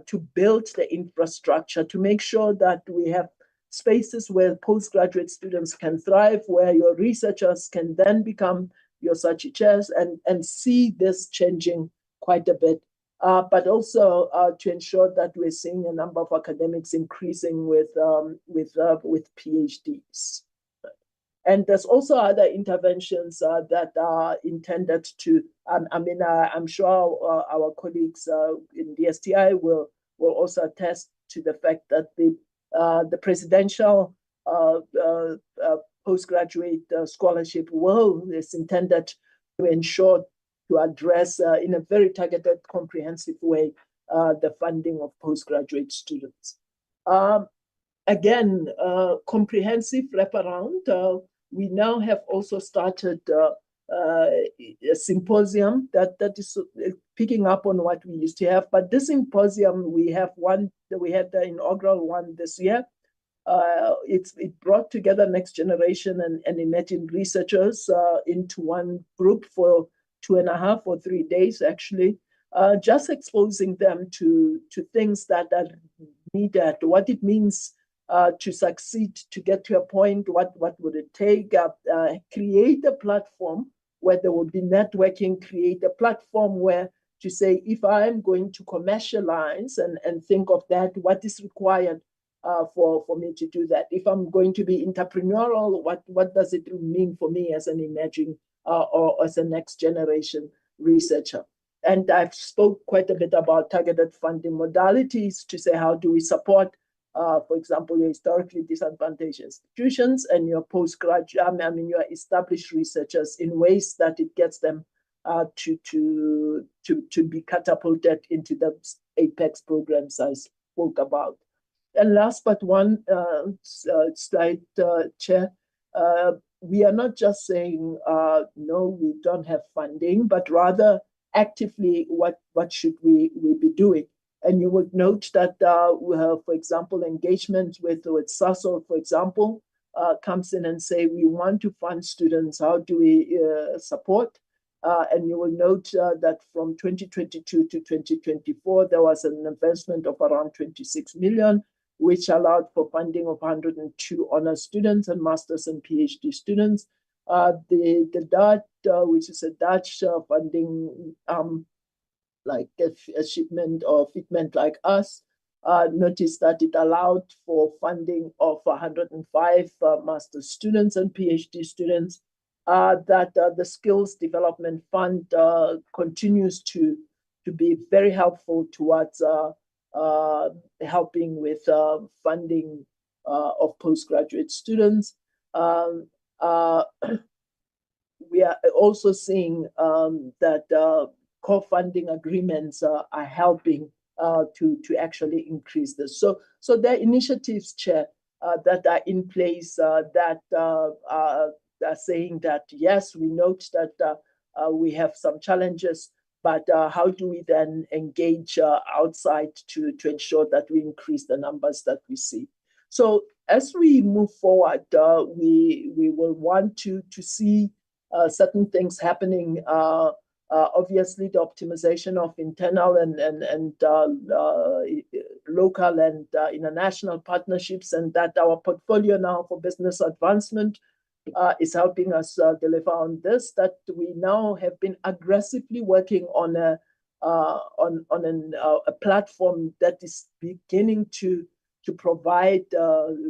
to build the infrastructure, to make sure that we have spaces where postgraduate students can thrive, where your researchers can then become your SACHI chairs, and see this changing quite a bit. But also to ensure that we're seeing a number of academics increasing with PhDs. And there's also other interventions that are intended to, I'm sure our colleagues in DSTI will also attest to the fact that the presidential postgraduate scholarship is intended to ensure to address in a very targeted, comprehensive way the funding of postgraduate students. Again, comprehensive wraparound. We now have also started a symposium that is picking up on what we used to have. But this symposium, we had the inaugural one this year. It brought together next generation and emerging researchers into one group for 2.5 or 3 days, actually, just exposing them to things that are needed, what it means to succeed, to get to a point, what would it take, create a platform where there will be networking, create a platform where to say, if I'm going to commercialize and think of that, what is required for me to do that? If I'm going to be entrepreneurial, what does it mean for me as an emerging or as a next generation researcher? And I've spoke quite a bit about targeted funding modalities to say, how do we support, for example, your historically disadvantaged institutions and your postgraduate, your established researchers in ways that it gets them to be catapulted into the apex programs I spoke about. And last but one slide, Chair, we are not just saying, no, we don't have funding, but rather actively what should we be doing. And you would note that we have, for example, engagement with SASO, for example, comes in and say, we want to fund students, how do we support? And you will note that from 2022 to 2024, there was an investment of around 26 million, which allowed for funding of 102 honor students and masters and PhD students. The Dutch, which is a Dutch funding, like a shipment or fitment like us, noticed that it allowed for funding of 105 master students and PhD students, that the Skills Development Fund continues to be very helpful towards helping with funding of postgraduate students. We are also seeing that co-funding agreements are helping to actually increase this. So there are initiatives, Chair, that are in place that are saying that, yes, we note that we have some challenges, but how do we then engage outside to ensure that we increase the numbers that we see? So as we move forward, we will want to see certain things happening. Obviously, the optimization of internal and local and international partnerships, and that our portfolio now for business advancement is helping us deliver on this. That we now have been aggressively working on a platform that is beginning to provide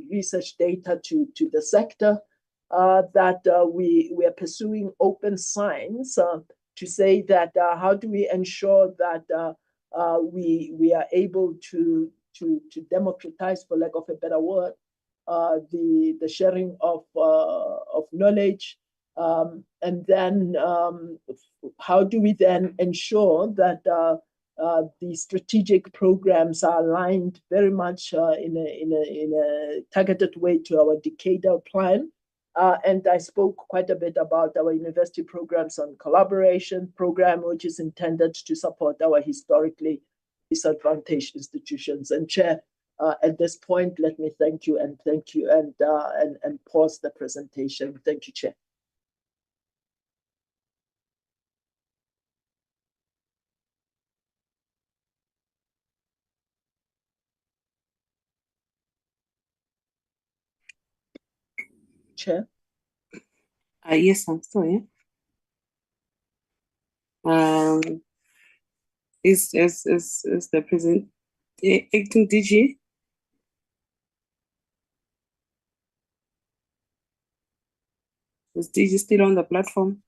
research data to the sector. That we are pursuing open science to say that how do we ensure that we are able to democratize, for lack of a better word, the sharing of knowledge, and then how do we then ensure that the strategic programs are aligned very much in a targeted way to our decadal plan. And I spoke quite a bit about our university programs on collaboration program, which is intended to support our historically disadvantaged institutions. And Chair, at this point, let me thank you and pause the presentation. Thank you, Chair. Chair? Yes, I'm still here. Is the present acting DG? Is DG still on the platform?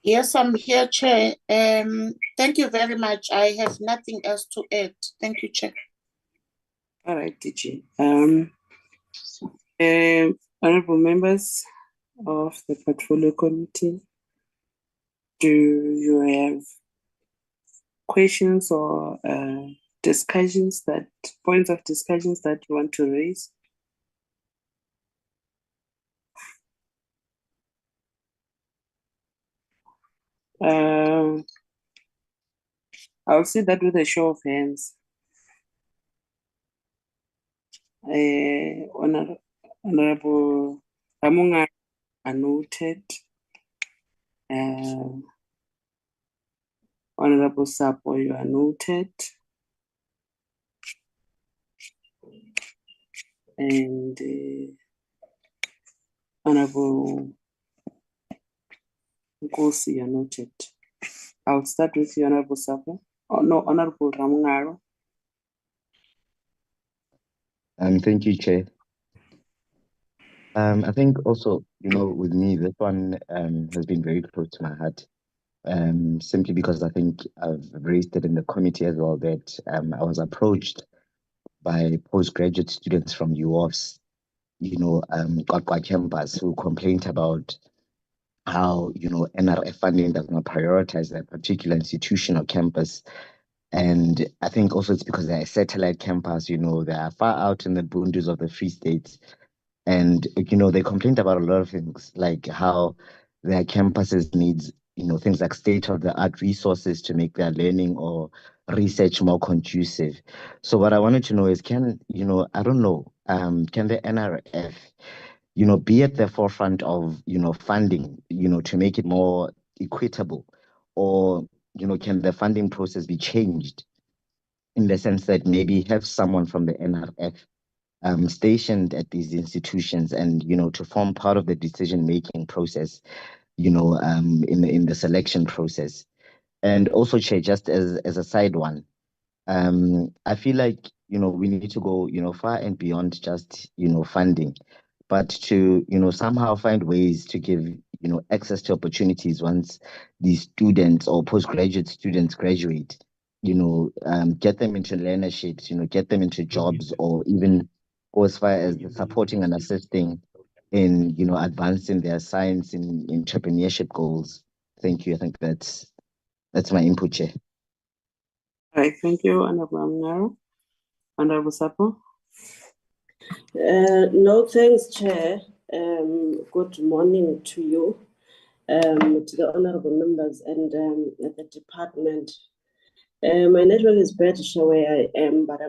Yes, I'm here, Chair. Thank you very much. I have nothing else to add. Thank you, Chair. All right, DG. Honorable members of the Portfolio Committee, do you have questions or points of discussions that you want to raise? I'll see that with a show of hands. Honorable Ramunga are noted. Honorable Sapo, you are noted. And Honorable Nkosi, you are noted. I'll start with you, Honorable Sapo. Oh, no, Honorable Ramungaro. Thank you, Chair. I think also, with me, this one has been very close to my heart. Simply because I think I've raised it in the committee as well that I was approached by postgraduate students from UOFs, Kwakwa campus, who complained about how, NRF funding does not prioritize that particular institution or campus. And I think also it's because they're a satellite campus, they are far out in the boundaries of the Free State. And, they complained about a lot of things, like how their campuses needs, things like state-of-the-art resources to make their learning or research more conducive. So what I wanted to know is, can the NRF, be at the forefront of, funding, to make it more equitable? Or, can the funding process be changed in the sense that maybe have someone from the NRF stationed at these institutions and, to form part of the decision-making process, in the selection process? And also, Chair, just as a side one, I feel like, we need to go, far and beyond just, funding, but to, somehow find ways to give, access to opportunities once these students or postgraduate students graduate, get them into learnerships, get them into jobs, or even go as far as supporting and assisting in, advancing their science and entrepreneurship goals. Thank you. I think that's my input, Chair. All right, thank you, Honorable Ramungaro. Honorable Sapo. No, thanks, Chair. Good morning to you, to the honorable members and the department. My network is British where I am, but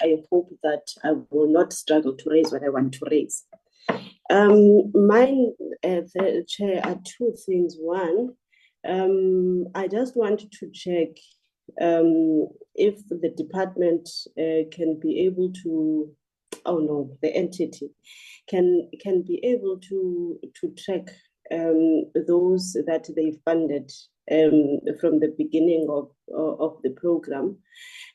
I hope that I will not struggle to raise what I want to raise. Mine, the Chair, are two things. One, I just wanted to check if the department can be able to, the entity can be able to track those that they funded from the beginning of the program,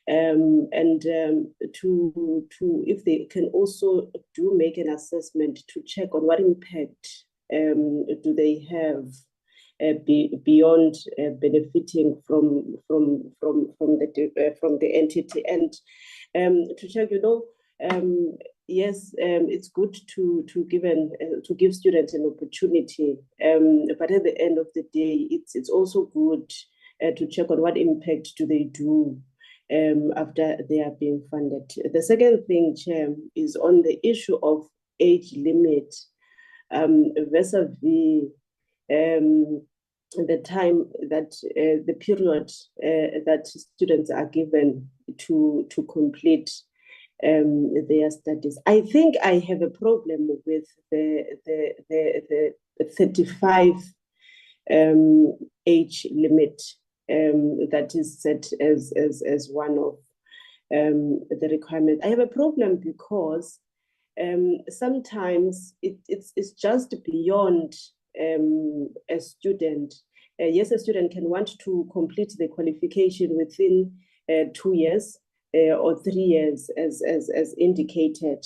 and to if they can also make an assessment to check on what impact do they have beyond benefiting from the entity, and to check, yes, it's good to give students an opportunity, but at the end of the day, it's also good to check on what impact do they do after they are being funded. The second thing, Chair, is on the issue of age limit vis-a-vis the time that the period that students are given to complete their studies. I think I have a problem with the 35 age limit that is set as one of the requirements. I have a problem because sometimes it's just beyond a student. Yes, a student can want to complete the qualification within 2 years or 3 years, as indicated.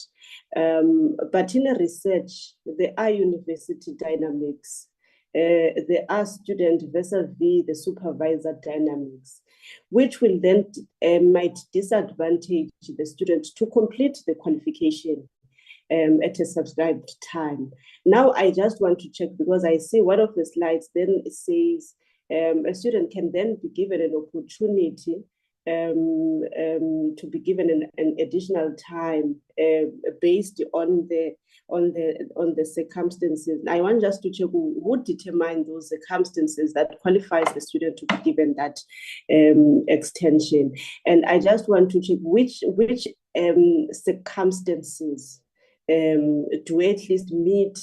But in a research, there are university dynamics. There are student vis-a-vis the supervisor dynamics, which will then might disadvantage the student to complete the qualification at a subscribed time. Now, I just want to check, because I see one of the slides, then it says a student can then be given an opportunity to be given an additional time based on the circumstances. I want just to check who determine those circumstances that qualifies the student to be given that extension. And I just want to check which circumstances do at least meet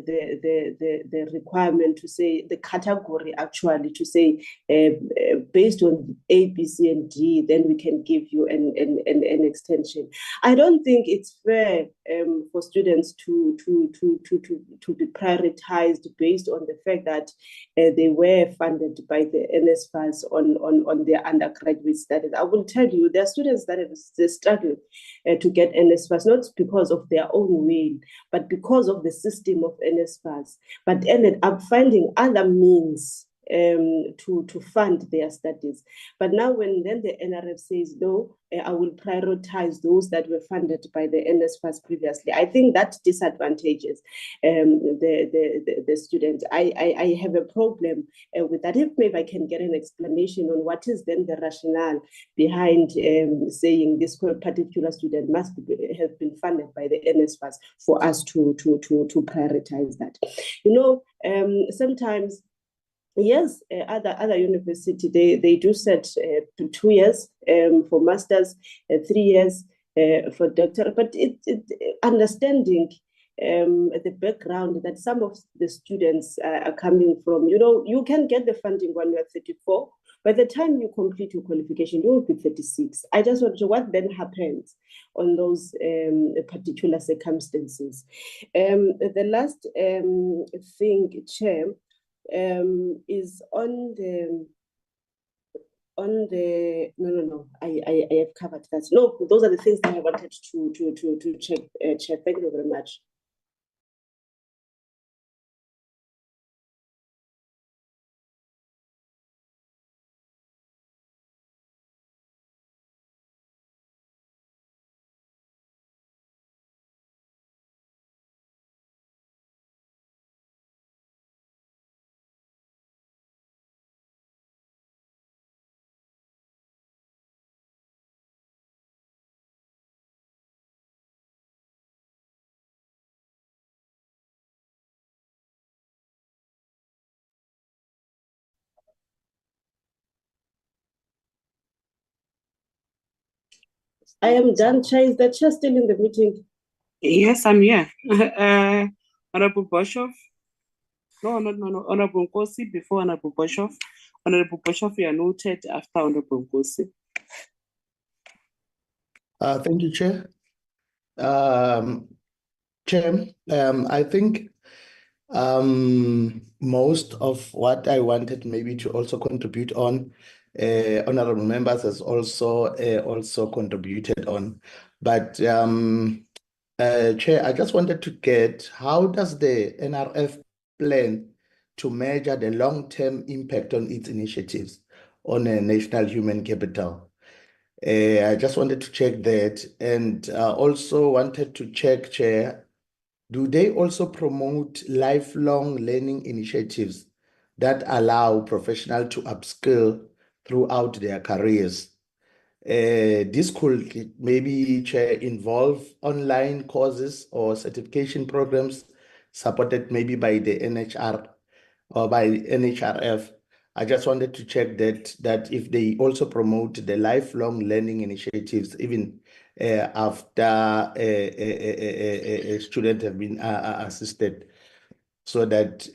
the requirement to say the category actually to say based on A, B, C, and D, then we can give you an extension. I don't think it's fair for students to be prioritized based on the fact that they were funded by the NSFAS on their undergraduate studies. I will tell you, there are students that struggle to get NSFAS, not because of their own will, but because of the system of NSFAS, but ended up finding other means to fund their studies. But now when then the NRF says, no, I will prioritize those that were funded by the NSFAS previously, I think that disadvantages the students. I have a problem with that. If maybe I can get an explanation on what is then the rationale behind saying this particular student must have been funded by the NSFAS for us to prioritize that. You know, sometimes, yes, other university they do set 2 years for masters, 3 years for doctorate, but it understanding the background that some of the students are coming from. You know, you can get the funding when you're 34. By the time you complete your qualification, you will be 36. I just want to know what then happens on those particular circumstances. The last thing, Chair, is on the no, I have covered that. No, those are the things that I wanted to check. Chair, thank you very much. I am done, Chair. Is the Chair still in the meeting? Yes, I'm here. Honorable Boshoff. No, Honorable Nkosi before Honorable Boshoff. Honorable Boshoff, you are noted after Honorable Nkosi. Thank you, Chair. Chair, I think most of what I wanted maybe to also contribute on, honorable members has also contributed on. But Chair, I just wanted to get, how does the NRF plan to measure the long-term impact on its initiatives on a national human capital? I just wanted to check that, and also wanted to check, Chair, do they also promote lifelong learning initiatives that allow professionals to upskill throughout their careers? This could maybe, Chair, involve online courses or certification programs supported maybe by the NHR or by NHRF. I just wanted to check that if they also promote the lifelong learning initiatives even after a student have been assisted, so that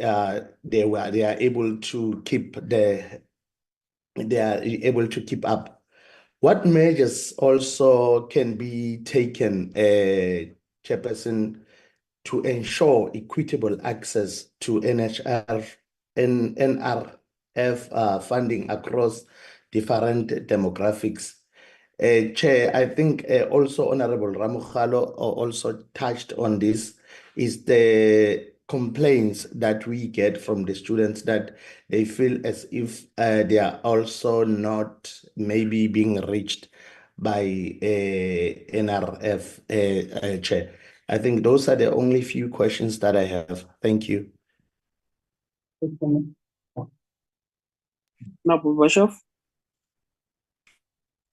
they are able to keep up. What measures also can be taken, Chairperson, to ensure equitable access to NRF funding across different demographics? Chair, I think also Honorable Ramokgalo also touched on this, is the complaints that we get from the students that they feel as if they are also not maybe being reached by NRF, Chair. I think those are the only few questions that I have. Thank you. Honorable Boshoff.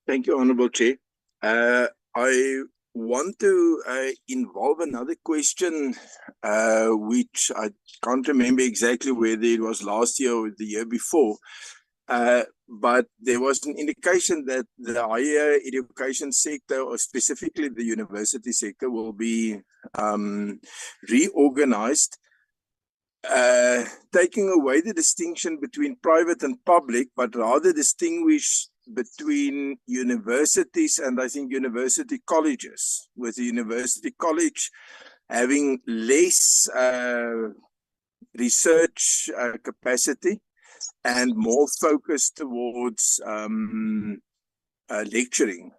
Thank you, Honorable Chair. I want to involve another question, which I can't remember exactly whether it was last year or the year before, but there was an indication that the higher education sector, or specifically the university sector, will be reorganized, taking away the distinction between private and public, but rather distinguish between universities and I think university colleges, with the university college having less research capacity and more focused towards lecturing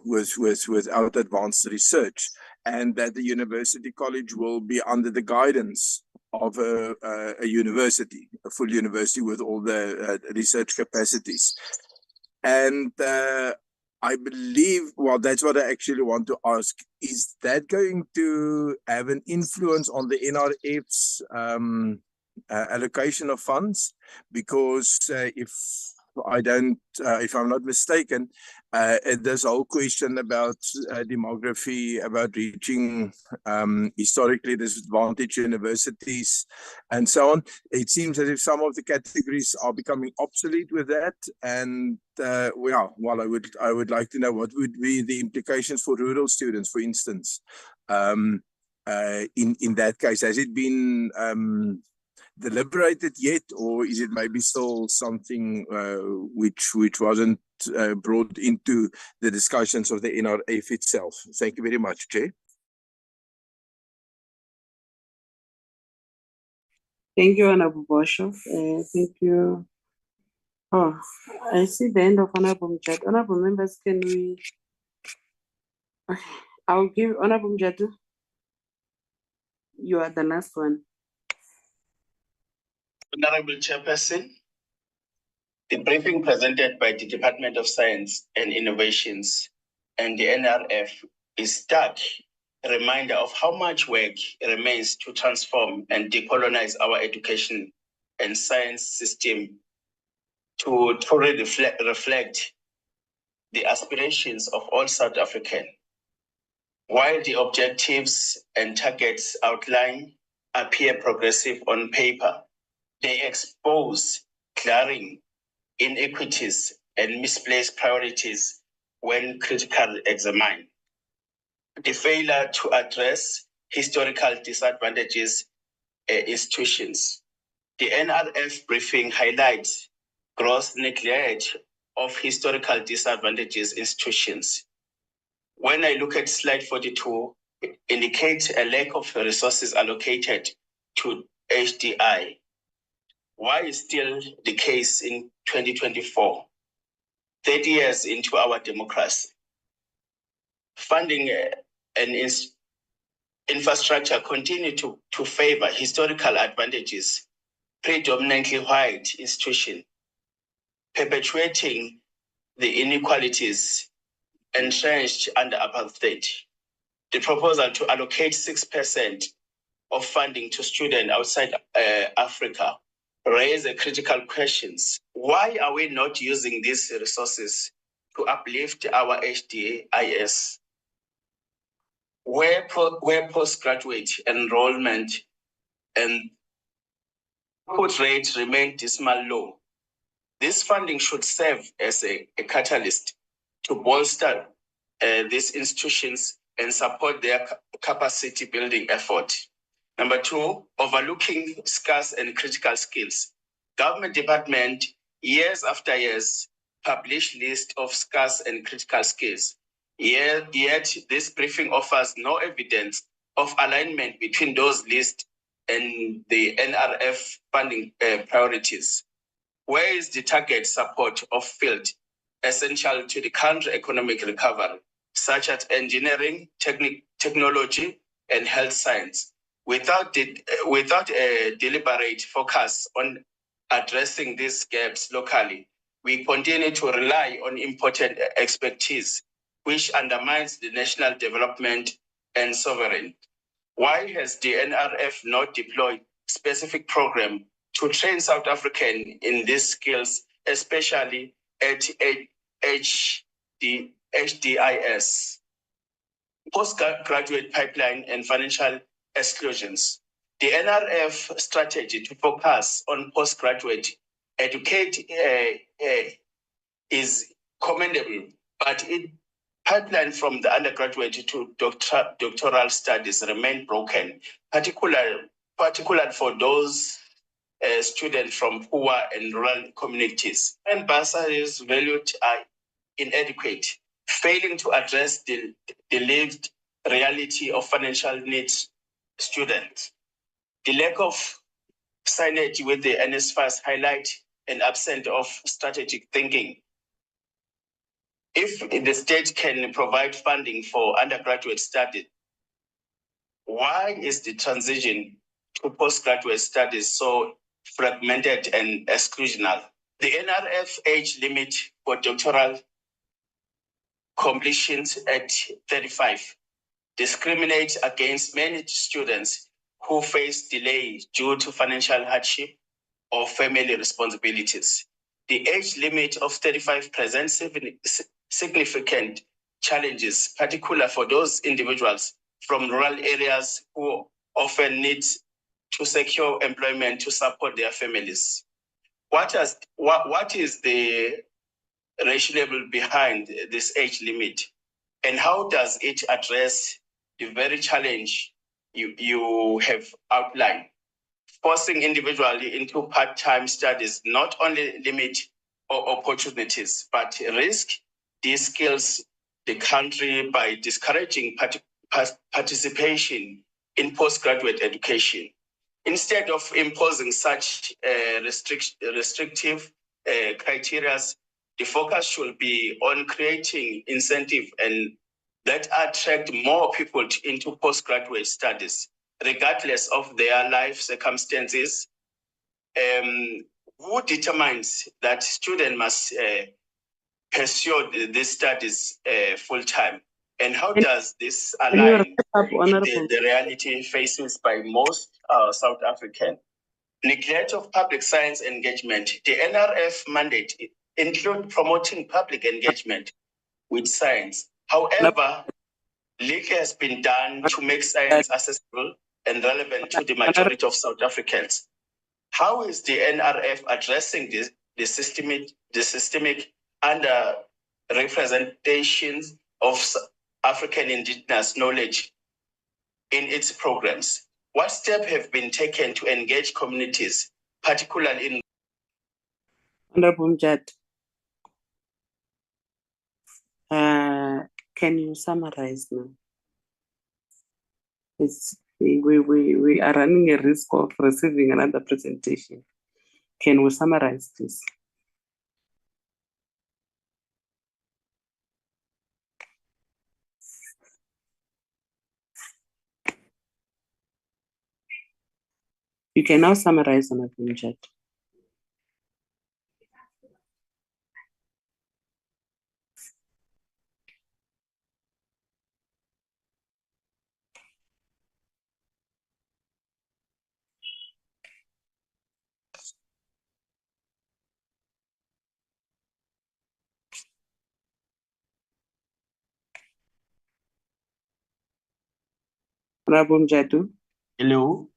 without advanced research, and that the university college will be under the guidance of a university, a full university with all the research capacities. And I believe, well, that's what I actually want to ask. Is that going to have an influence on the NRF's allocation of funds? Because if I'm not mistaken, this whole question about demography, about reaching historically disadvantaged universities and so on, it seems as if some of the categories are becoming obsolete with that. And well, I would like to know what would be the implications for rural students, for instance. In that case, has it been deliberated yet, or is it maybe still something which wasn't brought into the discussions of the NRF itself? Thank you very much, Chair. Thank you, Honorable Boshoff. Thank you. Oh, I see the end of Honorable Mjadu. Honorable members, can we? I'll give Honorable Mjadu. You are the last one. Honorable Chairperson, the briefing presented by the Department of Science and Innovations and the NRF is stark reminder of how much work remains to transform and decolonize our education and science system to truly reflect the aspirations of all South African. While the objectives and targets outlined appear progressive on paper, they expose glaring inequities and misplaced priorities when critically examined. The failure to address historical disadvantages institutions. The NRF briefing highlights gross neglect of historical disadvantages institutions. When I look at slide 42, it indicates a lack of resources allocated to HDI. Why is still the case in 2024, 30 years into our democracy? Funding and infrastructure continue to favor historical advantages, predominantly white institutions, perpetuating the inequalities entrenched under apartheid. The proposal to allocate 6% of funding to students outside Africa raise critical questions. Why are we not using these resources to uplift our HDIS? Where postgraduate enrollment and output rates remain dismal low, this funding should serve as a catalyst to bolster these institutions and support their capacity building effort. Number two, overlooking scarce and critical skills. Government department, years after years, publish list of scarce and critical skills. Yet this briefing offers no evidence of alignment between those lists and the NRF funding priorities. Where is the target support of field essential to the country economic recovery, such as engineering, technology, and health science? Without a deliberate focus on addressing these gaps locally, we continue to rely on imported expertise, which undermines the national development and sovereignty. Why has the NRF not deployed specific program to train South African in these skills, especially at age the HDIS, postgraduate pipeline and financial exclusions. The NRF strategy to focus on postgraduate educate is commendable, but it pipeline from the undergraduate to doctoral studies remain broken, particularly for those students from poor and rural communities. And bursaries valued are inadequate, failing to address the lived reality of financial needs students. The lack of synergy with the NSFAS highlight an absence of strategic thinking. If the state can provide funding for undergraduate studies, why is the transition to postgraduate studies so fragmented and exclusional? The NRF age limit for doctoral completions at 35 discriminates against many students who face delay due to financial hardship or family responsibilities. The age limit of 35 presents significant challenges, particularly for those individuals from rural areas who often need to secure employment to support their families. What is the rationale behind this age limit, and how does it address the very challenge you have outlined? Forcing individually into part-time studies not only limit opportunities, but risk these skills the country by discouraging participation in postgraduate education. Instead of imposing such restrictive criteria, the focus should be on creating incentive and that attract more people into postgraduate studies, regardless of their life circumstances. Who determines that student must pursue these studies full-time? And how does this align with the reality faces by most South African? Neglect of public science engagement. The NRF mandate include promoting public engagement with science. However, little has been done to make science accessible and relevant to the majority of South Africans. How is the NRF addressing the systemic underrepresentation of African indigenous knowledge in its programs? What steps have been taken to engage communities, particularly in Honorable Mjad, can you summarize now? We are running a risk of receiving another presentation. Can we summarize this? You can now summarize, Honorable Mjad. Honorable Mjadu? Hello.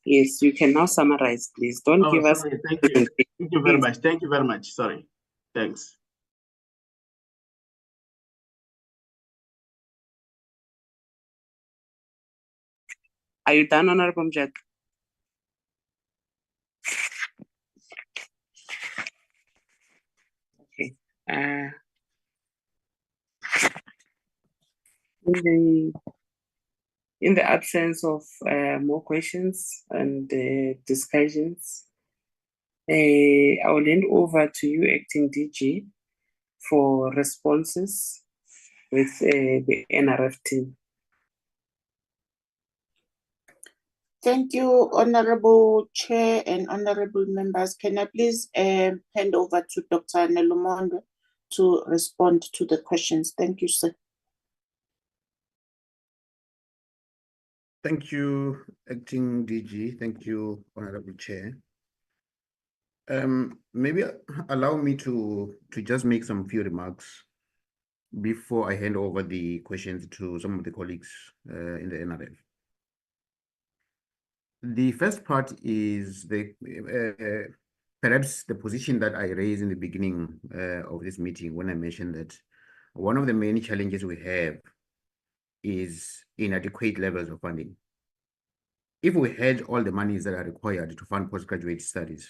Yes, you can now summarize, please. Don't give us. Sorry, thank you. Thank you very much. Thank you very much. Sorry. Thanks. Are you done, Honorable Mjad? Okay. In the absence of more questions and discussions, I will hand over to you, Acting DG, for responses with the NRF team. Thank you, Honorable Chair and Honorable Members. Can I please hand over to Dr. Nelumondo to respond to the questions? Thank you, sir. Thank you, Acting DG. Thank you, Honorable Chair. Maybe allow me to just make some few remarks before I hand over the questions to some of the colleagues in the NRF. The first part is the perhaps the position that I raised in the beginning of this meeting when I mentioned that one of the main challenges we have is inadequate levels of funding. If we had all the monies that are required to fund postgraduate studies,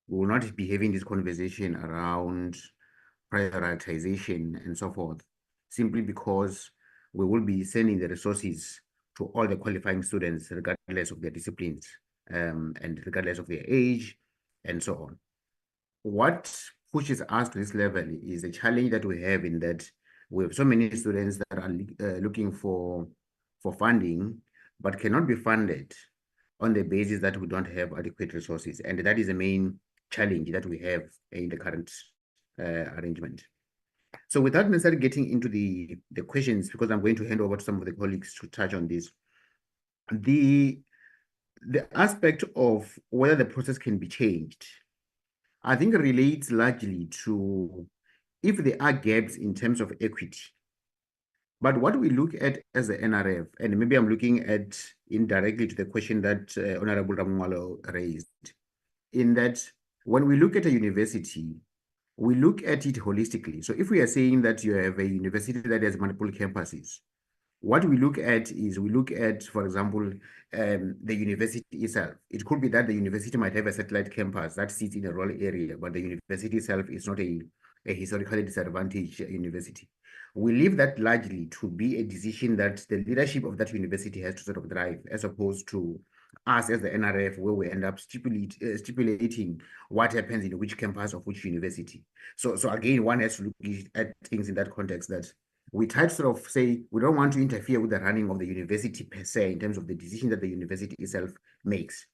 we will not be having this conversation around prioritization and so forth, simply because we will be sending the resources to all the qualifying students, regardless of their disciplines and regardless of their age and so on. What pushes us to this level is the challenge that we have in that we have so many students that are looking for funding, but cannot be funded on the basis that we don't have adequate resources. And that is the main challenge that we have in the current arrangement. So without necessarily getting into the questions, because I'm going to hand over to some of the colleagues to touch on this, the aspect of whether the process can be changed, I think relates largely to if there are gaps in terms of equity. But what we look at as the NRF, and maybe I'm looking at indirectly to the question that Honorable Ramwalo raised, in that when we look at a university, we look at it holistically. So if we are saying that you have a university that has multiple campuses, what we look at is we look at, for example, the university itself. It could be that the university might have a satellite campus that sits in a rural area, but the university itself is not a historically disadvantaged university. We leave that largely to be a decision that the leadership of that university has to sort of drive, as opposed to us as the NRF, where we end up stipulating what happens in which campus of which university. So again, one has to look at things in that context, that we try to sort of say we don't want to interfere with the running of the university per se in terms of the decision that the university itself makes.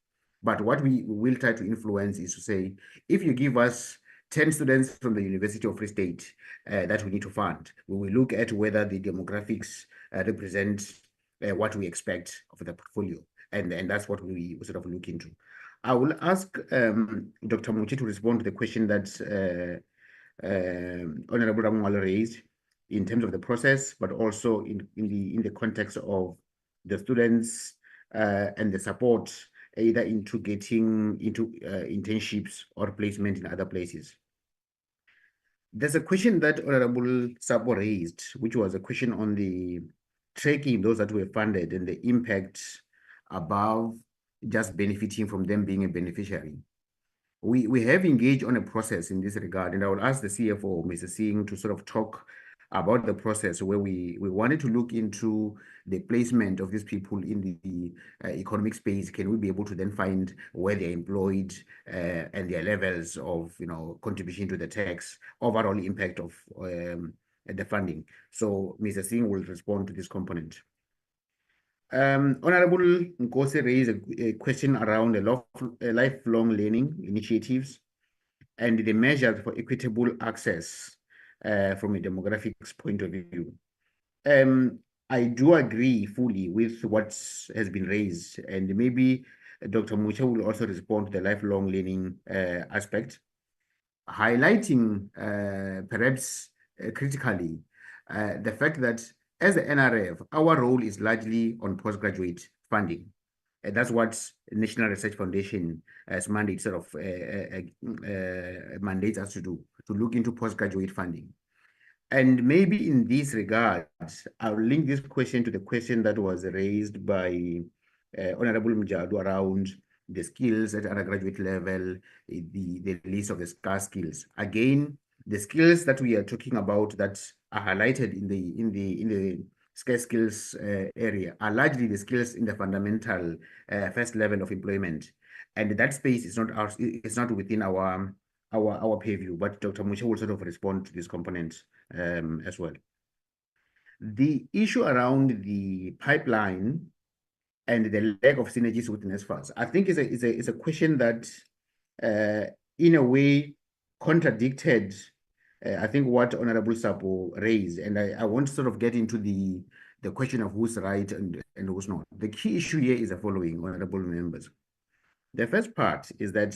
But what we will try to influence is to say, if you give us 10 students from the University of Free State that we need to fund, we will look at whether the demographics represent what we expect of the portfolio. And that's what we sort of look into. I will ask Dr. Muchi to respond to the question that Honorable Ramwala raised in terms of the process, but also in the context of the students and the support either into getting into internships or placement in other places. There's a question that Honorable Sabo raised, which was a question on the tracking those that were funded and the impact above just benefiting from them being a beneficiary. We have engaged on a process in this regard, and I will ask the CFO, Mr. Singh, to sort of talk about the process where we wanted to look into the placement of these people in the economic space. Can we be able to then find where they're employed and their levels of contribution to the tax, overall impact of the funding? So Mr. Singh will respond to this component. Honorable Nkosi raised a question around lifelong learning initiatives and the measures for equitable access from a demographics point of view. I do agree fully with what has been raised, and maybe Dr. Mucha will also respond to the lifelong learning aspect, highlighting perhaps critically the fact that as the NRF, our role is largely on postgraduate funding. And that's what National Research Foundation as mandate sort of mandates us to do, to look into postgraduate funding. And maybe in this regard, I'll link this question to the question that was raised by Honorable Mjadu around the skills at undergraduate level, the list of the scarce skills. Again, the skills that we are talking about that are highlighted in the scarce skills area are largely the skills in the fundamental first level of employment, and that space is not within our purview. But Dr. Mucha will sort of respond to this component as well. The issue around the pipeline and the lack of synergies with NSFAS, I think is a question that in a way contradicted I think what Honorable Sapo raised, and I want to sort of get into the question of who's right and who's not. The key issue here is the following, honorable members. The first part is that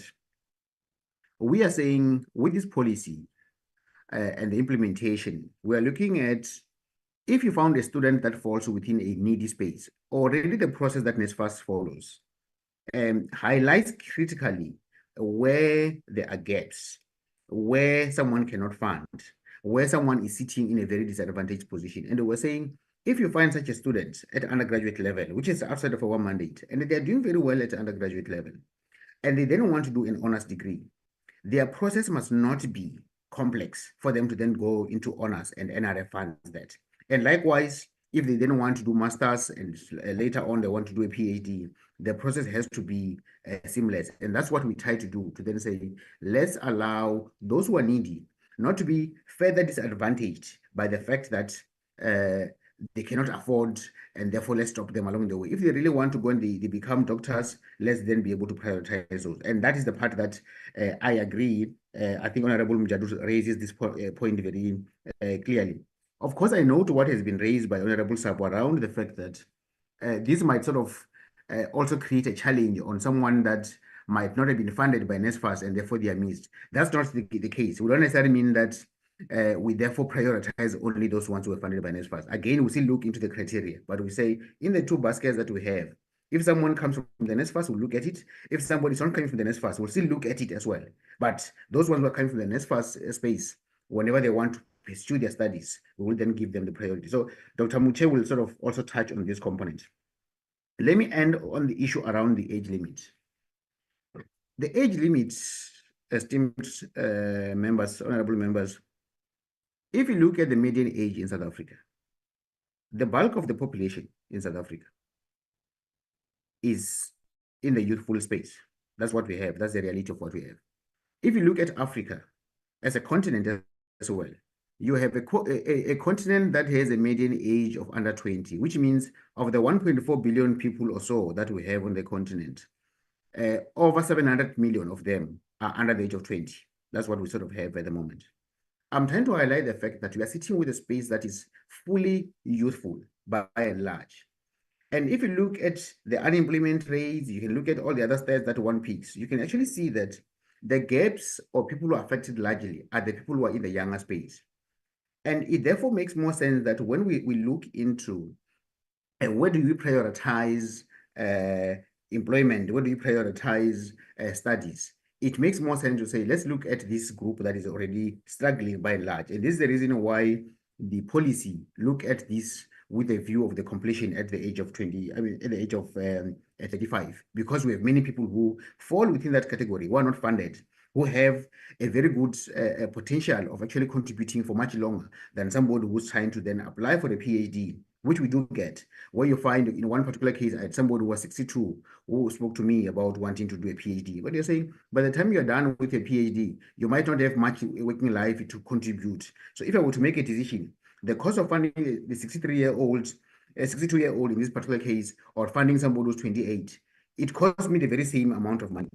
we are saying with this policy, and the implementation, we are looking at if you found a student that falls within a needy space, already the process that NSFAS follows highlights critically where there are gaps, where someone cannot fund, where someone is sitting in a very disadvantaged position. And we're saying, if you find such a student at undergraduate level, which is outside of our mandate, and they're doing very well at undergraduate level, and they then want to do an honors degree, their process must not be complex for them to then go into honors and NRF funds that. And likewise, if they then want to do masters and later on they want to do a PhD, the process has to be seamless. And that's what we try to do, to then say, let's allow those who are needy not to be further disadvantaged by the fact that they cannot afford, and therefore let's stop them along the way. If they really want to go and they become doctors, let's then be able to prioritize those. And that is the part that I agree. I think Honorable Mjadu raises this point very clearly. Of course, I note what has been raised by Honorable Sabu around the fact that this might sort of also create a challenge on someone that might not have been funded by NSFAS and therefore they are missed. That's not the case. We don't necessarily mean that we therefore prioritize only those ones who are funded by NSFAS. Again, we still look into the criteria, but we say in the two baskets that we have, if someone comes from the NSFAS, we'll look at it. If somebody's not coming from the NSFAS, we'll still look at it as well. But those ones who are coming from the NSFAS space, whenever they want to pursue their studies, we will then give them the priority. So Dr. Muche will sort of also touch on this component. Let me end on the issue around the age limit. The age limit, esteemed members, honorable members, if you look at the median age in South Africa, the bulk of the population in South Africa is in the youthful space. That's what we have. That's the reality of what we have. If you look at Africa as a continent as well, you have a continent that has a median age of under 20, which means of the 1.4 billion people or so that we have on the continent, over 700 million of them are under the age of 20. That's what we sort of have at the moment. I'm trying to highlight the fact that we are sitting with a space that is fully youthful by and large. And if you look at the unemployment rates, you can look at all the other stats that one picks, you can actually see that the gaps or people who are affected largely are the people who are in the younger space. And it therefore makes more sense that when we look into where do we prioritize employment, where do we prioritize studies, it makes more sense to say, let's look at this group that is already struggling by and large. And this is the reason why the policy look at this with a view of the completion at the age of 20, I mean, at the age of 35, because we have many people who fall within that category, who are not funded, who have a very good potential of actually contributing for much longer than somebody who's trying to then apply for a PhD, which we do get, where you find in one particular case, I had somebody who was 62 who spoke to me about wanting to do a PhD. But you're saying, by the time you're done with a PhD, you might not have much working life to contribute. So if I were to make a decision, the cost of funding the 63-year-old, a 62-year-old in this particular case, or funding somebody who's 28, it costs me the very same amount of money.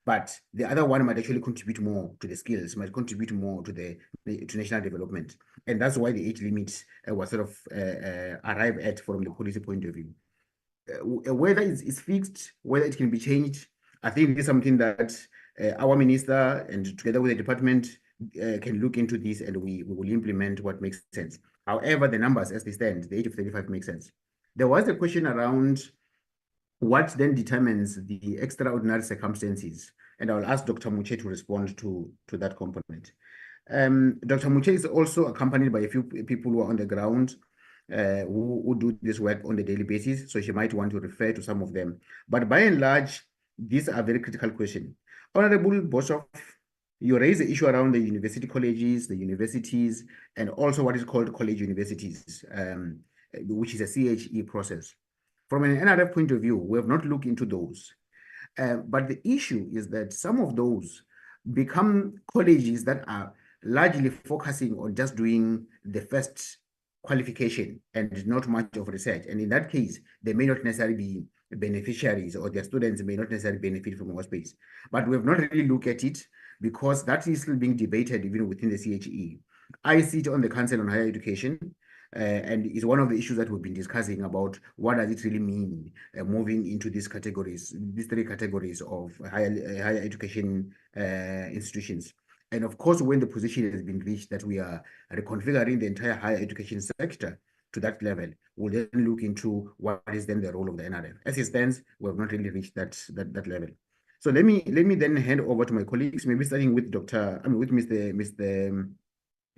But the other one might actually contribute more to the skills, might contribute more to the national development. And that's why the age limit was sort of arrived at from the policy point of view. Whether it's fixed, whether it can be changed, I think this is something that our minister and together with the department can look into this, and we will implement what makes sense. However, the numbers as they stand, the age of 35 makes sense. There was a question around what then determines the extraordinary circumstances, and I'll ask Dr. Muche to respond to that component. Dr. Muche is also accompanied by a few people who are on the ground who do this work on a daily basis, so she might want to refer to some of them. But by and large, these are very critical questions. Honorable Boshoff, you raise the issue around the university colleges, the universities, and also what is called college universities, which is a CHE process. From an NRF point of view, we have not looked into those. But the issue is that some of those become colleges that are largely focusing on just doing the first qualification and not much of research. And in that case, they may not necessarily be beneficiaries, or their students may not necessarily benefit from our space. But we have not really looked at it because that is still being debated even within the CHE. I sit on the Council on Higher Education, and it's one of the issues that we've been discussing about what does it really mean moving into these categories, these three categories of higher education institutions. And of course, when the position has been reached that we are reconfiguring the entire higher education sector to that level, we'll then look into what is then the role of the NRF. As it stands, we have not really reached that level. So let me then hand over to my colleagues, maybe starting with Mr.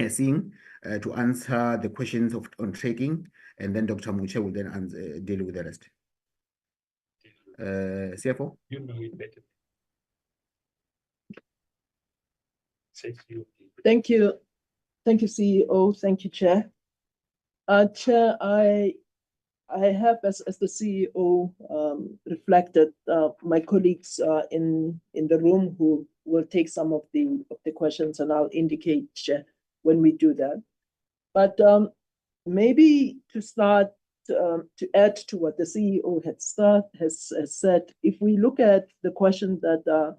Singh, to answer the questions on tracking, and then Dr. Muche will then deal with the rest. CFO? You know it better. Thank you. Thank you, CEO. Thank you, Chair. Chair, I have, as the CEO reflected, my colleagues in the room who will take some of the questions, and I'll indicate, Chair, when we do that. But maybe to start, to add to what the CEO has said, if we look at the question that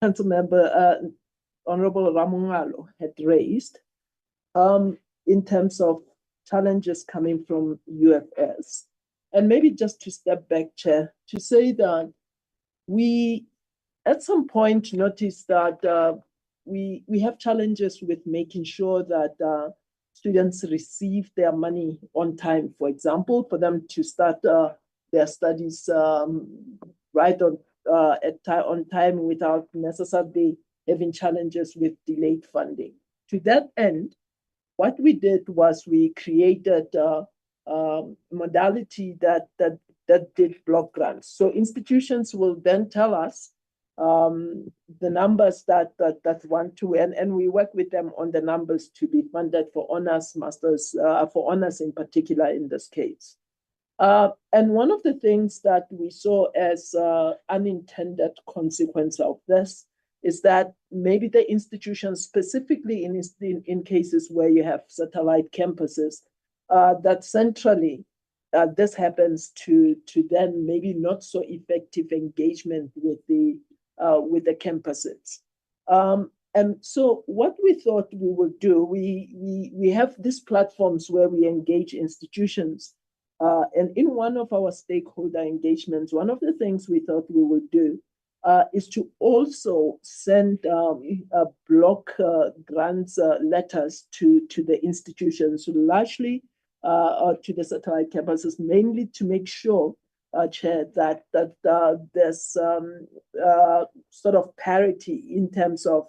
Council Member Honorable Ramungalo had raised in terms of challenges coming from UFS, and maybe just to step back, Chair, to say that we at some point noticed that we have challenges with making sure that students receive their money on time. For example, for them to start their studies right on time without necessarily having challenges with delayed funding. To that end, what we did was we created a modality that did block grants. So institutions will then tell us the numbers that want to, and we work with them on the numbers to be funded for honors, masters, for honors in particular in this case. And one of the things that we saw as unintended consequence of this is that maybe the institutions, specifically in cases where you have satellite campuses, that centrally this happens to then maybe not so effective engagement with the campuses. And so what we thought we would do, we have these platforms where we engage institutions. And in one of our stakeholder engagements, one of the things we thought we would do is to also send block grants letters to the institutions, largely to the satellite campuses, mainly to make sure, Chair, that there's sort of parity in terms of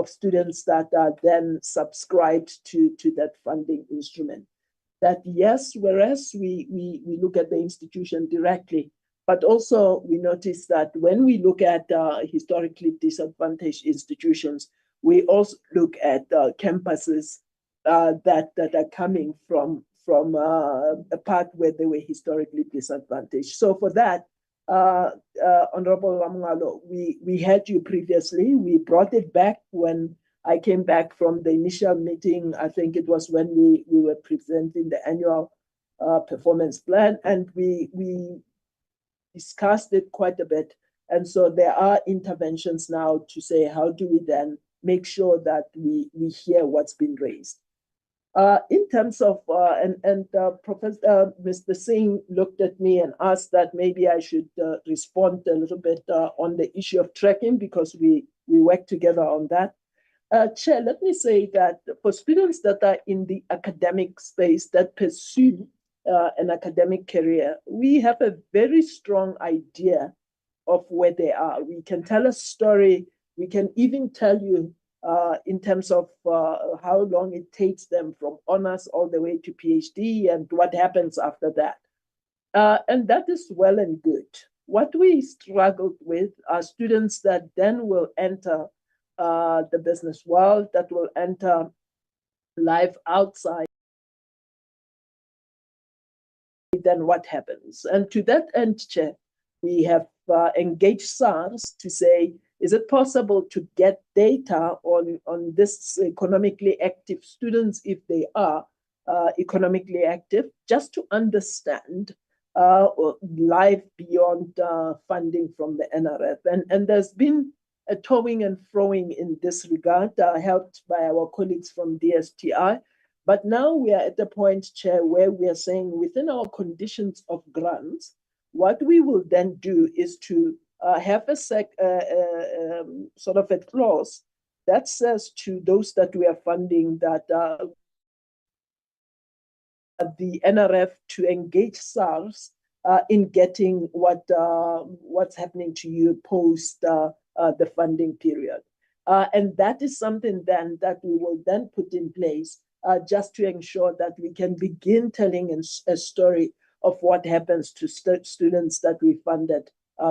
students that are then subscribed to that funding instrument. That yes, whereas we look at the institution directly, but also we notice that when we look at historically disadvantaged institutions, we also look at campuses that are coming from a part where they were historically disadvantaged. So for that, Honorable Ramungalo, we had you previously. We brought it back when I came back from the initial meeting. I think it was when we were presenting the annual performance plan, and we discussed it quite a bit. And so there are interventions now to say, how do we then make sure that we hear what's been raised? In terms of, Professor Mr. Singh looked at me and asked that maybe I should respond a little bit on the issue of tracking, because we work together on that. Chair, let me say that for students that are in the academic space that pursue an academic career, we have a very strong idea of where they are. We can tell a story. We can even tell you in terms of how long it takes them from honors all the way to PhD and what happens after that. And that is well and good. What we struggled with are students that then will enter the business world, that will enter life outside. Then what happens? And to that end, Chair, we have engaged SARS to say, is it possible to get data on this economically active students, if they are economically active, just to understand life beyond funding from the NRF? And there's been a toing and froing in this regard, helped by our colleagues from DSTI. But now we are at the point, Chair, where we are saying within our conditions of grants, what we will then do is to have a sort of a clause that says to those that we are funding that the NRF to engage SARS in getting what's happening to you post the funding period. And that is something then that we will then put in place just to ensure that we can begin telling a story of what happens to students that we funded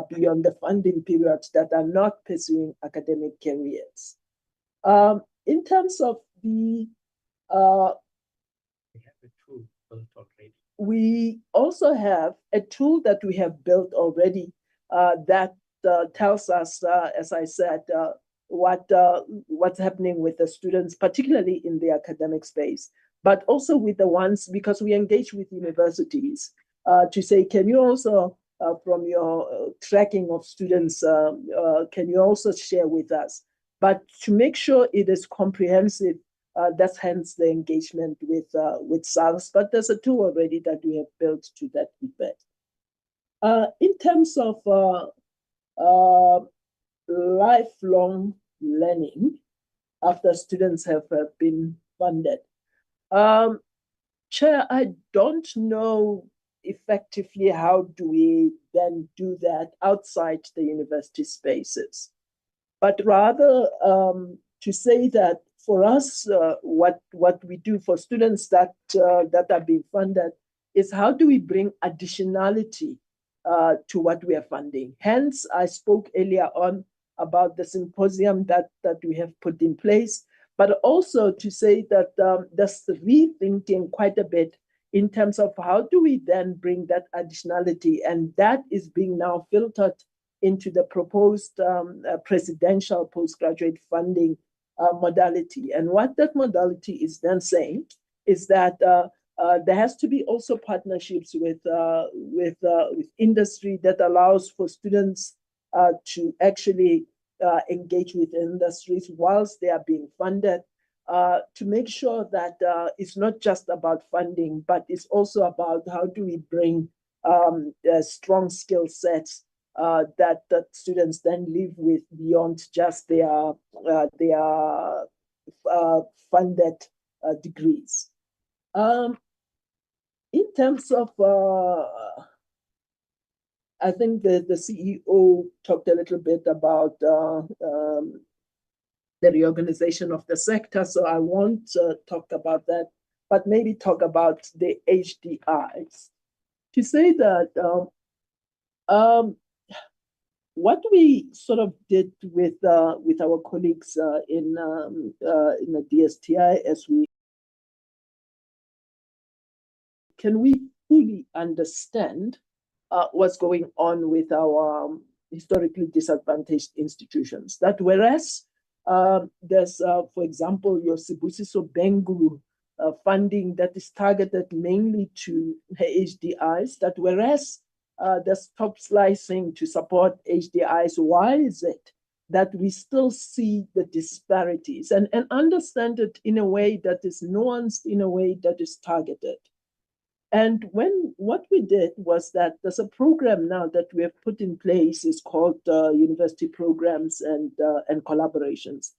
beyond the funding periods that are not pursuing academic careers. In terms of the we also have a tool that we have built already that tells us, as I said, what's happening with the students, particularly in the academic space, but also with the ones, because we engage with universities to say, can you also, from your tracking of students, can you also share with us? But to make sure it is comprehensive, that's hence the engagement with SARS, but there's a tool already that we have built to that effect. In terms of lifelong learning after students have been funded, Chair, I don't know effectively how do we then do that outside the university spaces, but rather to say that for us, what we do for students that are being funded is how do we bring additionality to what we are funding. Hence, I spoke earlier on about the symposium that we have put in place, but also to say that there's rethinking quite a bit in terms of how do we then bring that additionality, and that is being now filtered into the proposed presidential postgraduate funding modality. And what that modality is then saying is that there has to be also partnerships with industry that allows for students to actually engage with industries whilst they are being funded, to make sure that it's not just about funding, but it's also about how do we bring strong skill sets that students then live with beyond just their funded degrees. In terms of, I think the CEO talked a little bit about the reorganization of the sector, so I won't talk about that, but maybe talk about the HDIs. To say that what we sort of did with our colleagues in the DSTI, as can we fully understand what's going on with our historically disadvantaged institutions. That whereas there's, for example, your Sibusiso Bengu funding that is targeted mainly to HDIs, that whereas there's top slicing to support HDIs, why is it that we still see the disparities and understand it in a way that is nuanced, in a way that is targeted? And what we did was that there's a program now that we have put in place, is called University Programs and Collaborations.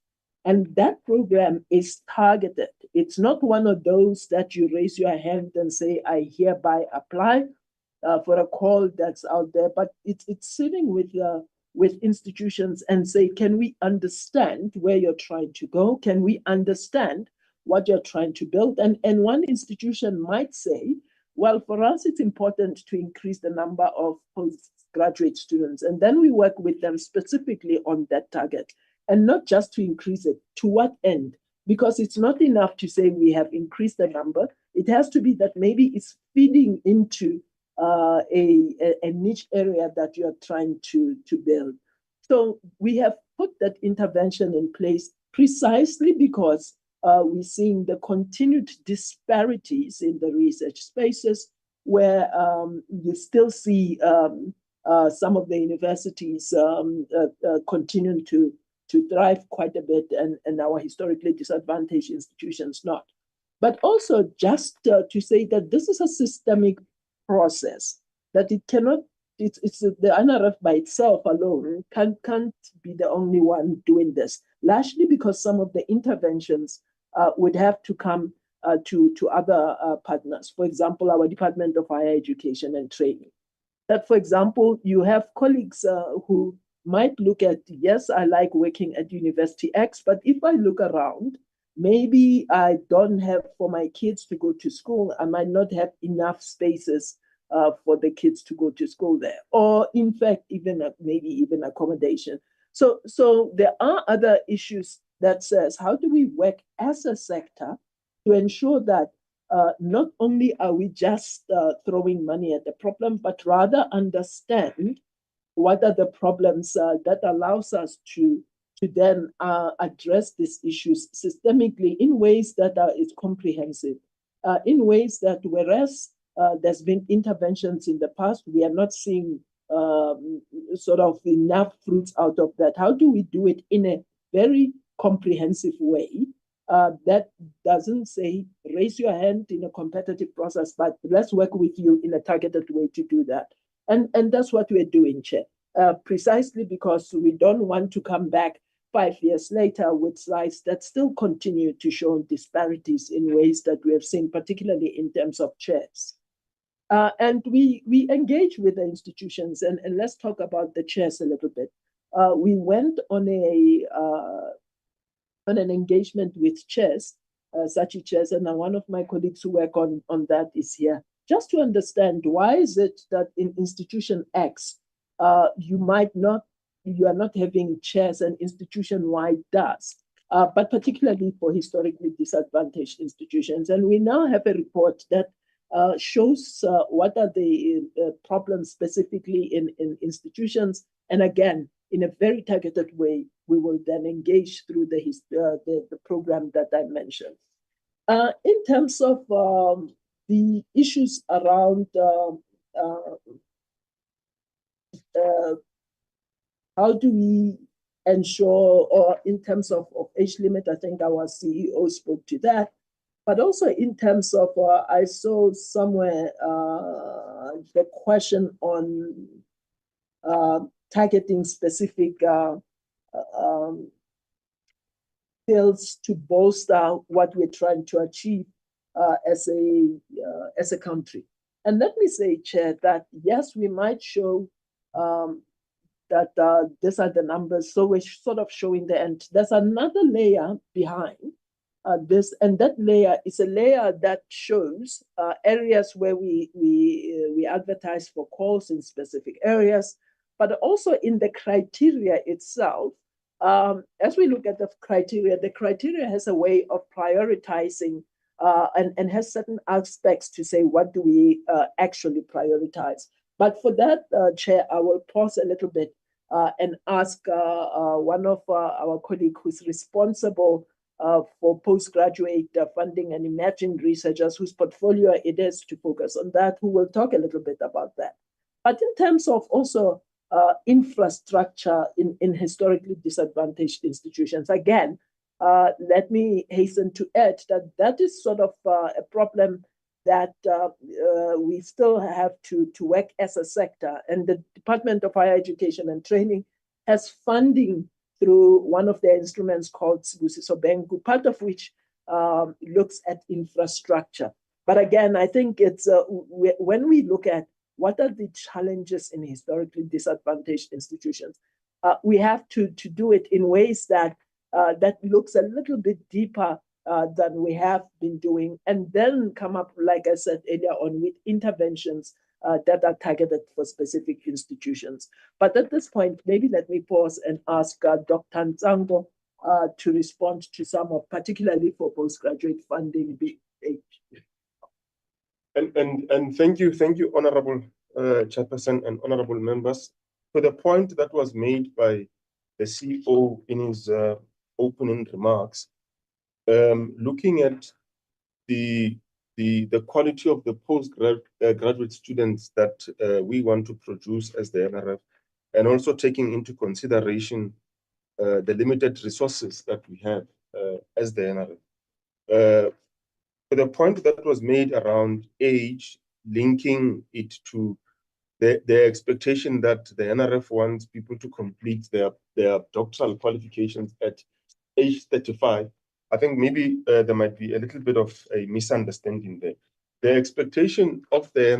And that program is targeted. It's not one of those that you raise your hand and say, I hereby apply for a call that's out there, but it's sitting with institutions and say, can we understand where you're trying to go? Can we understand what you're trying to build? And one institution might say, well, for us, it's important to increase the number of postgraduate students. And then we work with them specifically on that target, and not just to increase it. To what end? Because it's not enough to say we have increased the number. It has to be that maybe it's feeding into a niche area that you're trying to build. So we have put that intervention in place precisely because we're seeing the continued disparities in the research spaces, where you still see some of the universities continuing to thrive quite a bit, and our historically disadvantaged institutions not. But also just to say that this is a systemic process, that it cannot it's the NRF by itself alone can't be the only one doing this, largely because some of the interventions would have to come to other partners. For example, our Department of Higher Education and Training. That, for example, you have colleagues who might look at, yes, I like working at University X, but if I look around, maybe I don't have, for my kids to go to school, I might not have enough spaces for the kids to go to school there, or in fact, even maybe even accommodation. So there are other issues that says, how do we work as a sector to ensure that not only are we just throwing money at the problem, but rather understand what are the problems that allows us to then address these issues systemically in ways that is comprehensive, in ways that whereas there's been interventions in the past, we are not seeing sort of enough fruits out of that. How do we do it in a very comprehensive way that doesn't say raise your hand in a competitive process, but let's work with you in a targeted way to do that. And that's what we're doing, Chair, precisely because we don't want to come back 5 years later with slides that still continue to show disparities in ways that we have seen, particularly in terms of chairs. And we engage with the institutions, and let's talk about the chairs a little bit. We went on an engagement with chairs, Sachi chairs, and one of my colleagues who work on that is here, just to understand why is it that in institution X, you are not having chairs and institution Y does, but particularly for historically disadvantaged institutions. And we now have a report that shows what are the problems specifically in institutions. And again, in a very targeted way, we will then engage through the program that I mentioned. In terms of the issues around how do we ensure, or in terms of age limit, I think our CEO spoke to that, but also in terms of, I saw somewhere the question on targeting specific skills to bolster what we're trying to achieve as a country. And let me say, Chair, that yes, we might show that these are the numbers, so we're sort of showing the end. There's another layer behind this, and that layer is a layer that shows areas where we advertise for calls in specific areas, but also in the criteria itself. As we look at the criteria has a way of prioritizing and has certain aspects to say, what do we actually prioritize? But for that, Chair, I will pause a little bit and ask one of our colleagues who's responsible for postgraduate funding and emerging researchers whose portfolio it is to focus on that, who will talk a little bit about that. But in terms of also infrastructure in historically disadvantaged institutions, again, let me hasten to add that that is sort of a problem that we still have to work as a sector. And the Department of Higher Education and Training has funding through one of their instruments called Sibusiso Bengu, part of which looks at infrastructure. But again, I think it's when we look at what are the challenges in historically disadvantaged institutions, we have to do it in ways that that looks a little bit deeper than we have been doing, and then come up, like I said earlier on, with interventions that are targeted for specific institutions. But at this point, maybe let me pause and ask Dr. Nzango to respond to some of, particularly for postgraduate funding. And thank you, Honorable Chairperson and honorable members. To the point that was made by the CEO in his opening remarks, looking at the quality of the postgraduate students that we want to produce as the NRF, and also taking into consideration the limited resources that we have as the NRF. To the point that was made around age, linking it to the expectation that the NRF wants people to complete their doctoral qualifications at age 35, I think maybe there might be a little bit of a misunderstanding there. The expectation of the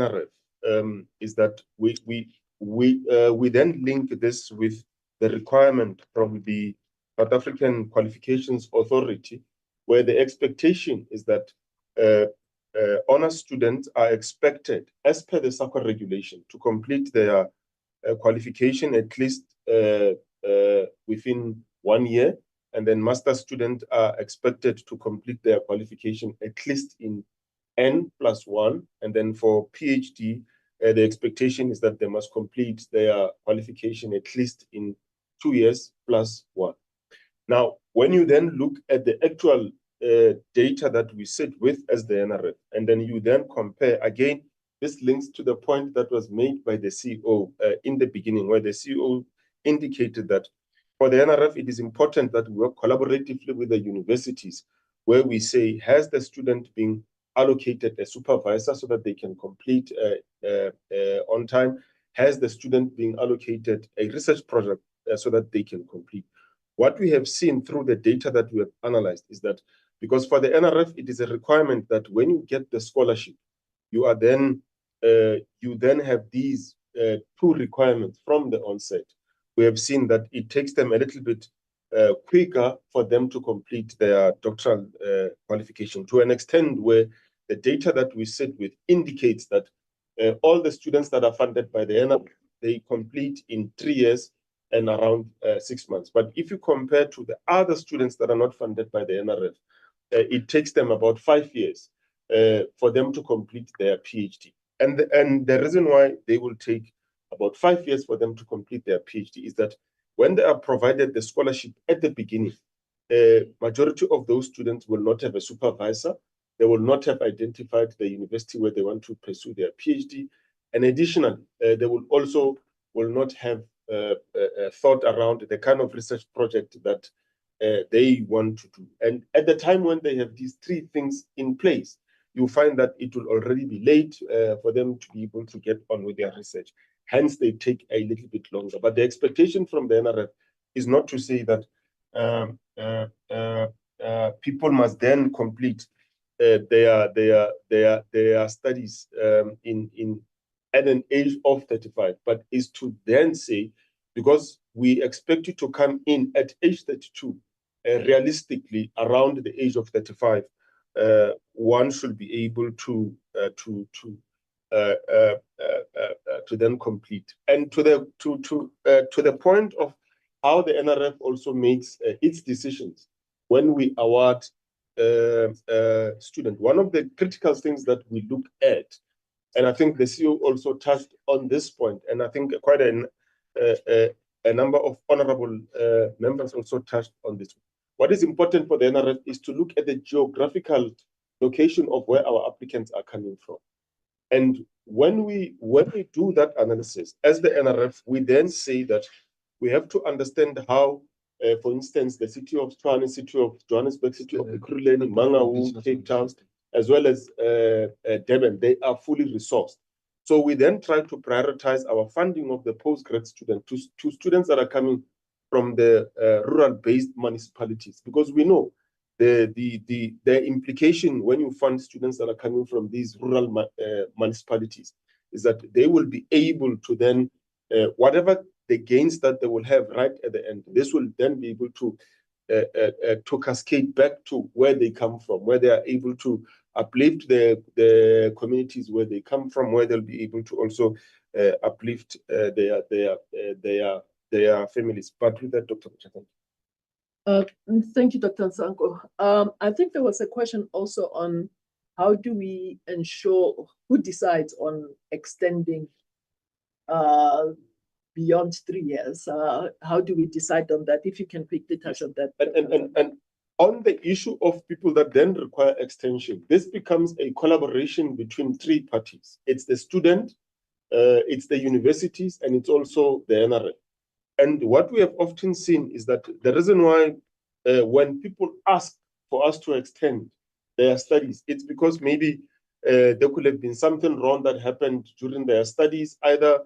NRF is that we then link this with the requirement from the South African Qualifications Authority, where the expectation is that honors students are expected, as per the SAQA regulation, to complete their qualification at least within 1 year, and then master students are expected to complete their qualification at least in N+1, and then for PhD, the expectation is that they must complete their qualification at least in 2 years +1. Now, when you then look at the actual data that we sit with as the NRF, and then you then compare, again, this links to the point that was made by the CEO in the beginning, where the CEO indicated that for the NRF, it is important that we work collaboratively with the universities, where we say, has the student been allocated a supervisor so that they can complete on time? Has the student been allocated a research project so that they can complete? What we have seen through the data that we have analyzed is that because for the NRF, it is a requirement that when you get the scholarship, you are then you then have these two requirements from the onset. We have seen that it takes them a little bit quicker for them to complete their doctoral qualification, to an extent where the data that we sit with indicates that all the students that are funded by the NRF, they complete in 3 years and around 6 months. But if you compare to the other students that are not funded by the NRF, it takes them about 5 years for them to complete their PhD. And the reason why they will take about 5 years for them to complete their PhD is that when they are provided the scholarship at the beginning, majority of those students will not have a supervisor. They will not have identified the university where they want to pursue their PhD. And additionally, they will also not have thought around the kind of research project that they want to do. And at the time when they have these three things in place, you find that it will already be late for them to be able to get on with their research. Hence, they take a little bit longer. But the expectation from the NRF is not to say that people must then complete their studies at an age of 35, but is to then say, because we expect you to come in at age 32, realistically around the age of 35, one should be able to then complete. And to the point of how the NRF also makes its decisions when we award student, one of the critical things that we look at, and I think the CEO also touched on this point, and I think quite a number of honorable members also touched on this. What is important for the NRF is to look at the geographical location of where our applicants are coming from. And when we do that analysis, as the NRF, we then say that we have to understand how, for instance, the city of Tshwane, city of Johannesburg, city of Ekurhuleni, Mangaung, Cape Town, as well as Durban, they are fully resourced. So we then try to prioritize our funding of the postgrad student to students that are coming from the rural-based municipalities, because we know the implication when you fund students that are coming from these rural municipalities is that they will be able to then, whatever the gains that they will have right at the end, this will then be able to cascade back to where they come from, where they are able to uplift the communities where they come from, where they'll be able to also uplift their families. But with that, Dr. Machata. Thank you, Dr. Nsanko. I think there was a question also on how do we ensure, who decides on extending beyond 3 years? How do we decide on that? If you can quickly touch on that. And on the issue of people that then require extension, this becomes a collaboration between three parties. It's the student, it's the universities, and it's also the NRF. And what we have often seen is that the reason why when people ask for us to extend their studies, it's because maybe there could have been something wrong that happened during their studies. Either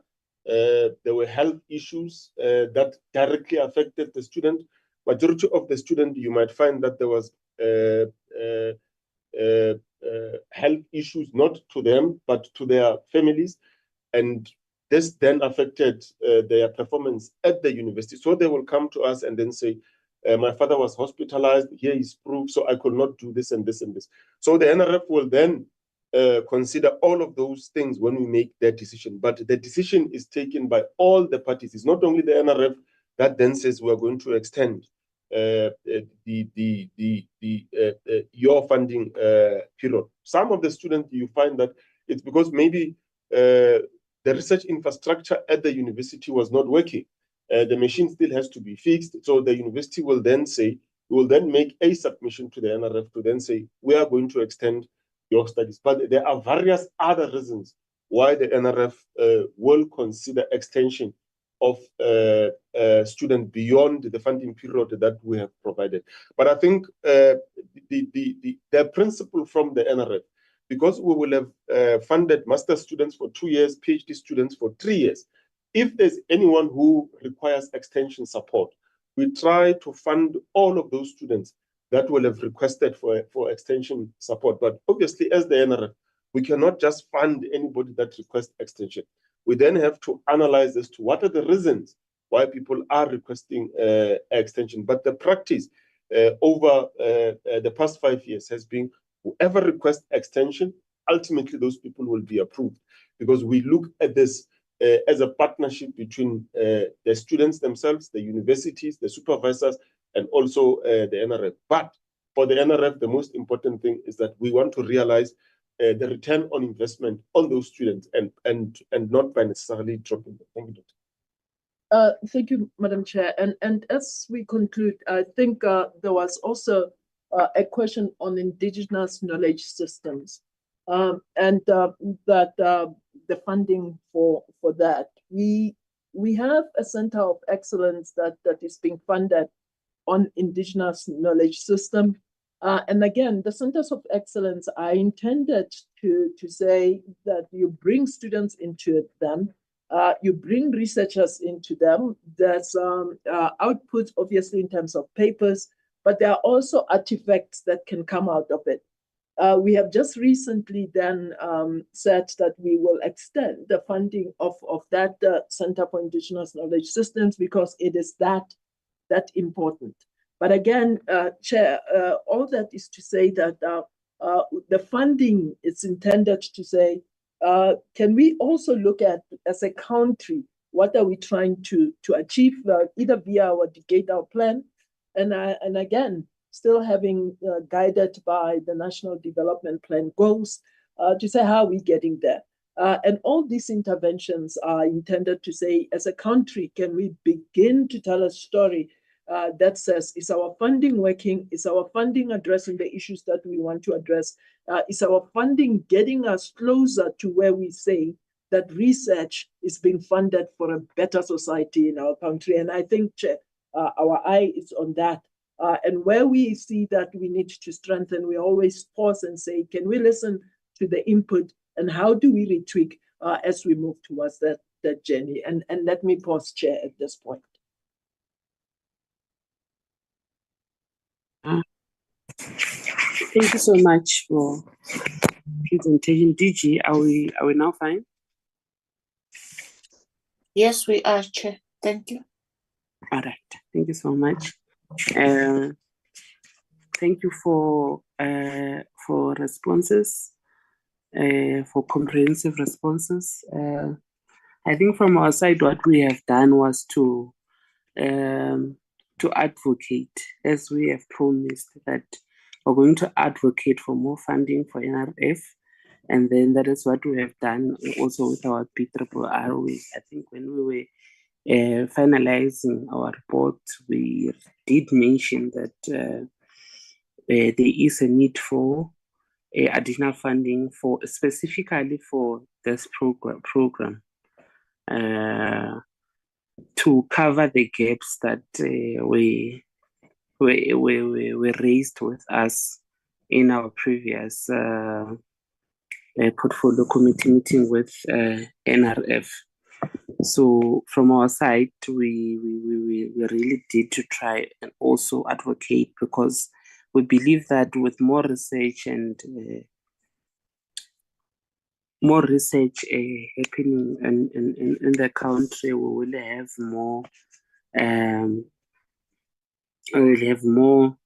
there were health issues that directly affected the student. Majority of the student, you might find that there was health issues, not to them, but to their families. And this then affected their performance at the university. So they will come to us and then say, my father was hospitalized, here is proof, so I could not do this and this and this. So the NRF will then consider all of those things when we make that decision. But the decision is taken by all the parties. It's not only the NRF that then says we're going to extend your funding period. Some of the students, you find that it's because maybe the research infrastructure at the university was not working. The machine still has to be fixed. So the university will then say, we will then make a submission to the NRF to then say, we are going to extend your studies. But there are various other reasons why the NRF will consider extension of student beyond the funding period that we have provided. But I think the principle from the NRF, because we will have funded master students for 2 years, PhD students for 3 years, if there's anyone who requires extension support, we try to fund all of those students that will have requested for extension support. But obviously, as the NRF, we cannot just fund anybody that requests extension. We then have to analyze as to what are the reasons why people are requesting extension. But the practice over the past 5 years has been whoever requests extension, ultimately those people will be approved, because we look at this as a partnership between the students themselves, the universities, the supervisors, and also the NRF. But for the NRF, the most important thing is that we want to realize the return on investment on those students and not by necessarily dropping them. Thank you, Dr. Thank you, Madam Chair. And as we conclude, I think there was also a question on indigenous knowledge systems, and that the funding for that. We have a center of excellence that is being funded on indigenous knowledge system. And again, the centers of excellence are intended to say that you bring students into them, you bring researchers into them. There's output, obviously, in terms of papers, but there are also artifacts that can come out of it. We have just recently then said that we will extend the funding of that Center for Indigenous Knowledge Systems, because it is that important. But again, Chair, all that is to say that the funding is intended to say, can we also look at, as a country, what are we trying to achieve, either via our decadal plan, and again, still having guided by the National Development Plan goals, to say how are we getting there. And all these interventions are intended to say, as a country, can we begin to tell a story that says, is our funding working? Is our funding addressing the issues that we want to address? Is our funding getting us closer to where we say that research is being funded for a better society in our country? And I think our eye is on that. And where we see that we need to strengthen, we always pause and say, can we listen to the input, and how do we retweak as we move towards that journey? And let me pause, Chair, at this point. Thank you so much for presentation. DG, are we now fine? Yes, we are, Chair. Thank you. All right. Thank you so much. Thank you for responses, for comprehensive responses. I think from our side, what we have done was to advocate, as we have promised, that we're going to advocate for more funding for NRF. And then that is what we have done also with our PRRR. I think when we were finalizing our report, we did mention that there is a need for additional funding for specifically for this program to cover the gaps that were raised with us in our previous portfolio committee meeting with NRF. So from our side, we really did to try and also advocate, because we believe that with more research and happening in the country, we will have more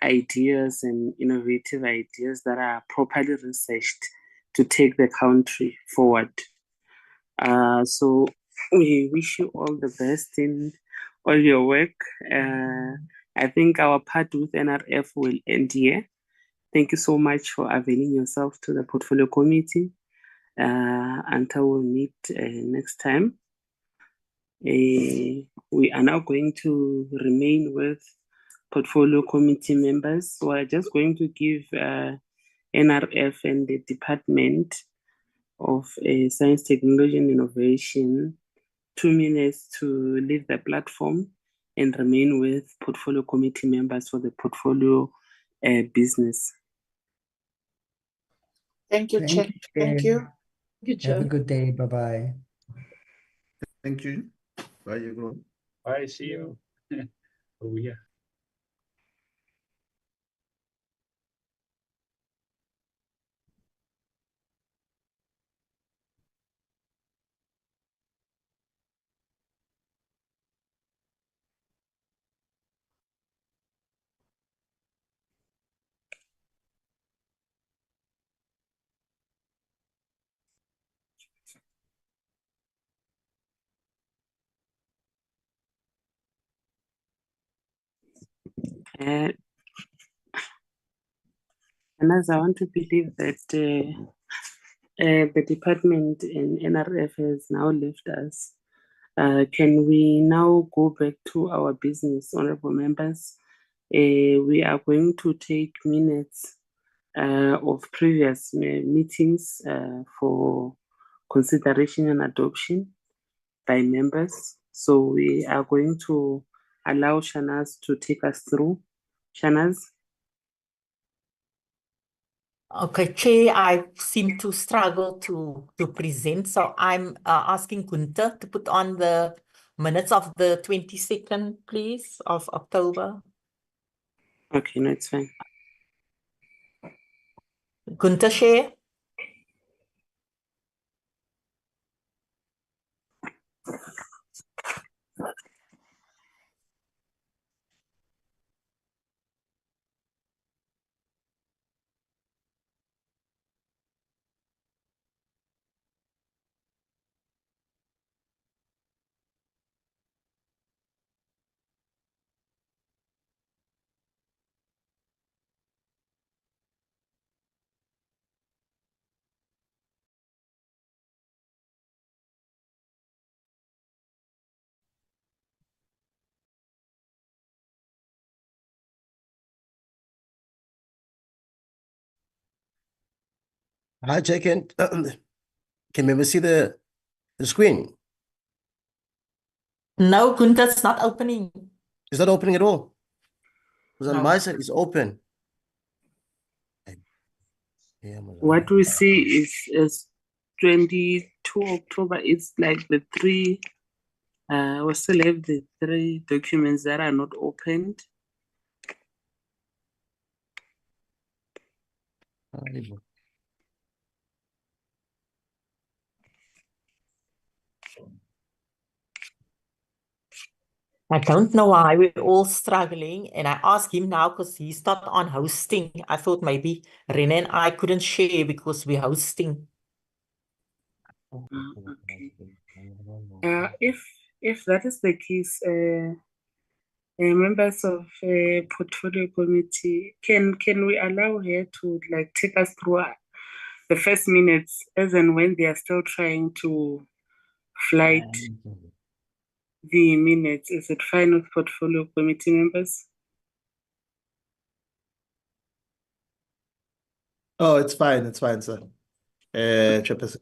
ideas and innovative ideas that are properly researched to take the country forward. So we wish you all the best in all your work. I think our part with NRF will end here. Thank you so much for availing yourself to the portfolio committee. Until we meet next time. We are now going to remain with portfolio committee members. So I'm just going to give NRF and the Department of Science, Technology and Innovation 2 minutes to leave the platform and remain with portfolio committee members for the portfolio business. Thank you, Chair. Thank you. Have a good day. Bye-bye. Thank you. Bye, everyone. Bye, see you. Over here. And as I want to believe that the department in NRF has now left us, can we now go back to our business, honorable members? We are going to take minutes of previous meetings for consideration and adoption by members. So we are going to allow Shanaz to take us through. Shanaz? Okay, Chair, I seem to struggle to present, so I'm asking Gunther to put on the minutes of the 22nd, please, of October. Okay, no, it's fine. Gunther, Chair? Hi, Jay, can members see the screen? No, Gunther, it's not opening. It's not opening at all. Because on No. my side, it's open. What we see is 22 October. It's like the three, we still have the 3 documents that are not opened. I don't know why we're all struggling, and I asked him now because he's not on hosting. I thought maybe Rene and I couldn't share because we're hosting. Okay. If that is the case, members of portfolio committee, can we allow her to like take us through the first minutes as and when they are still trying to flight the minutes? Is it fine with portfolio committee members? Oh, it's fine, sir. Chairperson.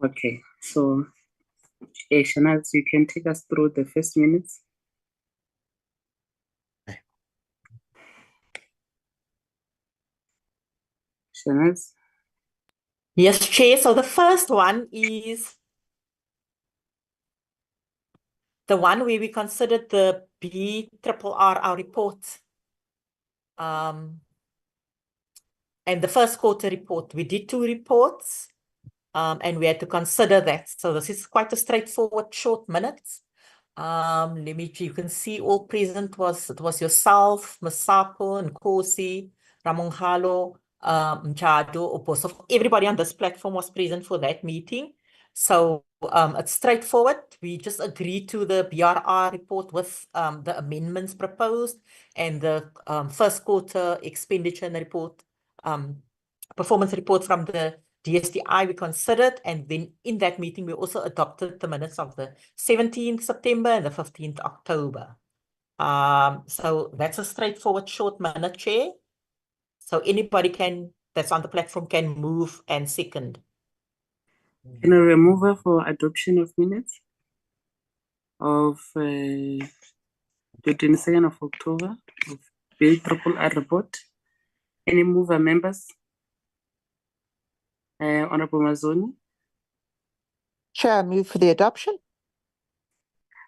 Okay, so Shanaz, you can take us through the first minutes. Shanaz? Yes, Chair. So the first one is the one where we considered the BRRR report. And the first quarter report. We did 2 reports, and we had to consider that. So this is quite a straightforward short minutes. You can see all present it was yourself, Masapo, and Nkosi, Ramongalo, Mjado, Oposo. Everybody on this platform was present for that meeting. So it's straightforward. We just agreed to the BRR report with the amendments proposed and the first quarter expenditure report, performance report from the DSTI we considered, and then in that meeting we also adopted the minutes of the 17th September and the 15th October. So that's a straightforward short minute, Chair. So anybody that's on the platform can move and second. Can I remove her for adoption of minutes of the 22nd of October of BRRR report? Any mover members? Honorable Mazoni? Chair, I move for the adoption.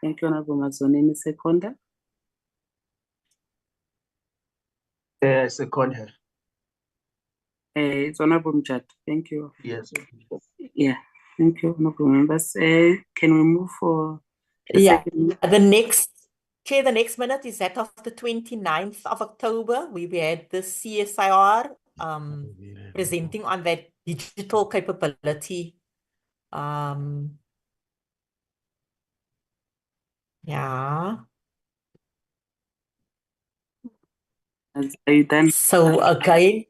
Thank you, Honorable Mazoni. Any seconder? Second her. It's Honorable Mjad. Thank you. Yes. Yeah, thank you, Honorable members. Can we move for the Yeah, second? the next, Chair, the next minute is that of the 29th of October. We had the CSIR presenting on that digital capability. Yeah. Are you done? So again,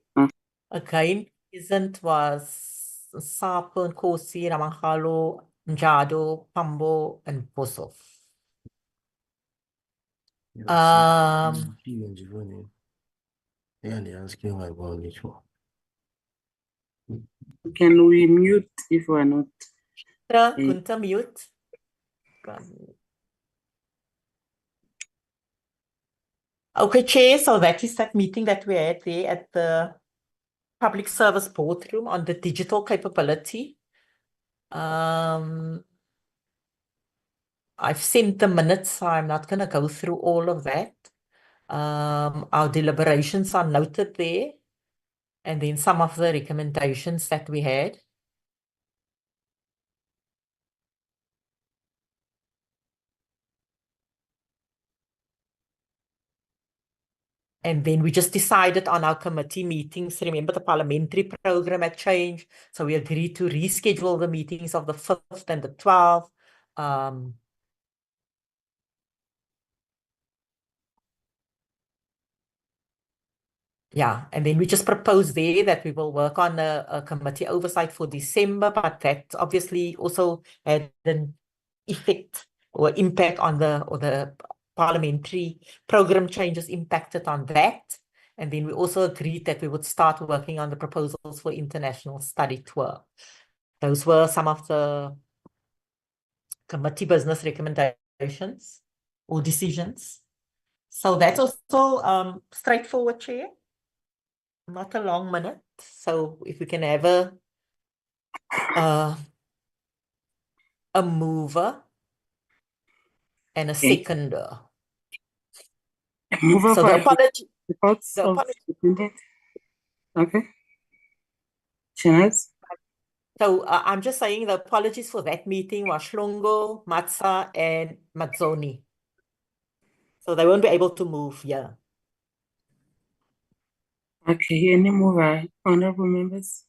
present was Sapo, Nkosi, Ramahalo, Njado, Pambo, and Bosof. Can we mute if we're not? Kunta, mute. Okay, Chair, so that is that meeting that we had there at the Public Service Boardroom on the digital capability. I've sent the minutes, so I'm not going to go through all of that. Our deliberations are noted there, and then some of the recommendations that we had. And then we just decided on our committee meetings. Remember, the parliamentary program had changed. So we agreed to reschedule the meetings of the 5th and the 12th. Yeah, and then we just proposed there that we will work on a committee oversight for December, but that obviously also had an effect or impact on the parliamentary program changes impacted on that. And then we also agreed that we would start working on the proposals for international study tour. Those were some of the committee business recommendations or decisions. So that's also straightforward, Chair. Not a long minute. So if we can have a mover and a seconder. Mover So for the apology. reports The of apology. Okay. Shanaz? So I'm just saying the apologies for that meeting was Shlongo, Matsa, and Mazzoni. So they won't be able to move, yeah. Okay, any mover, honorable members?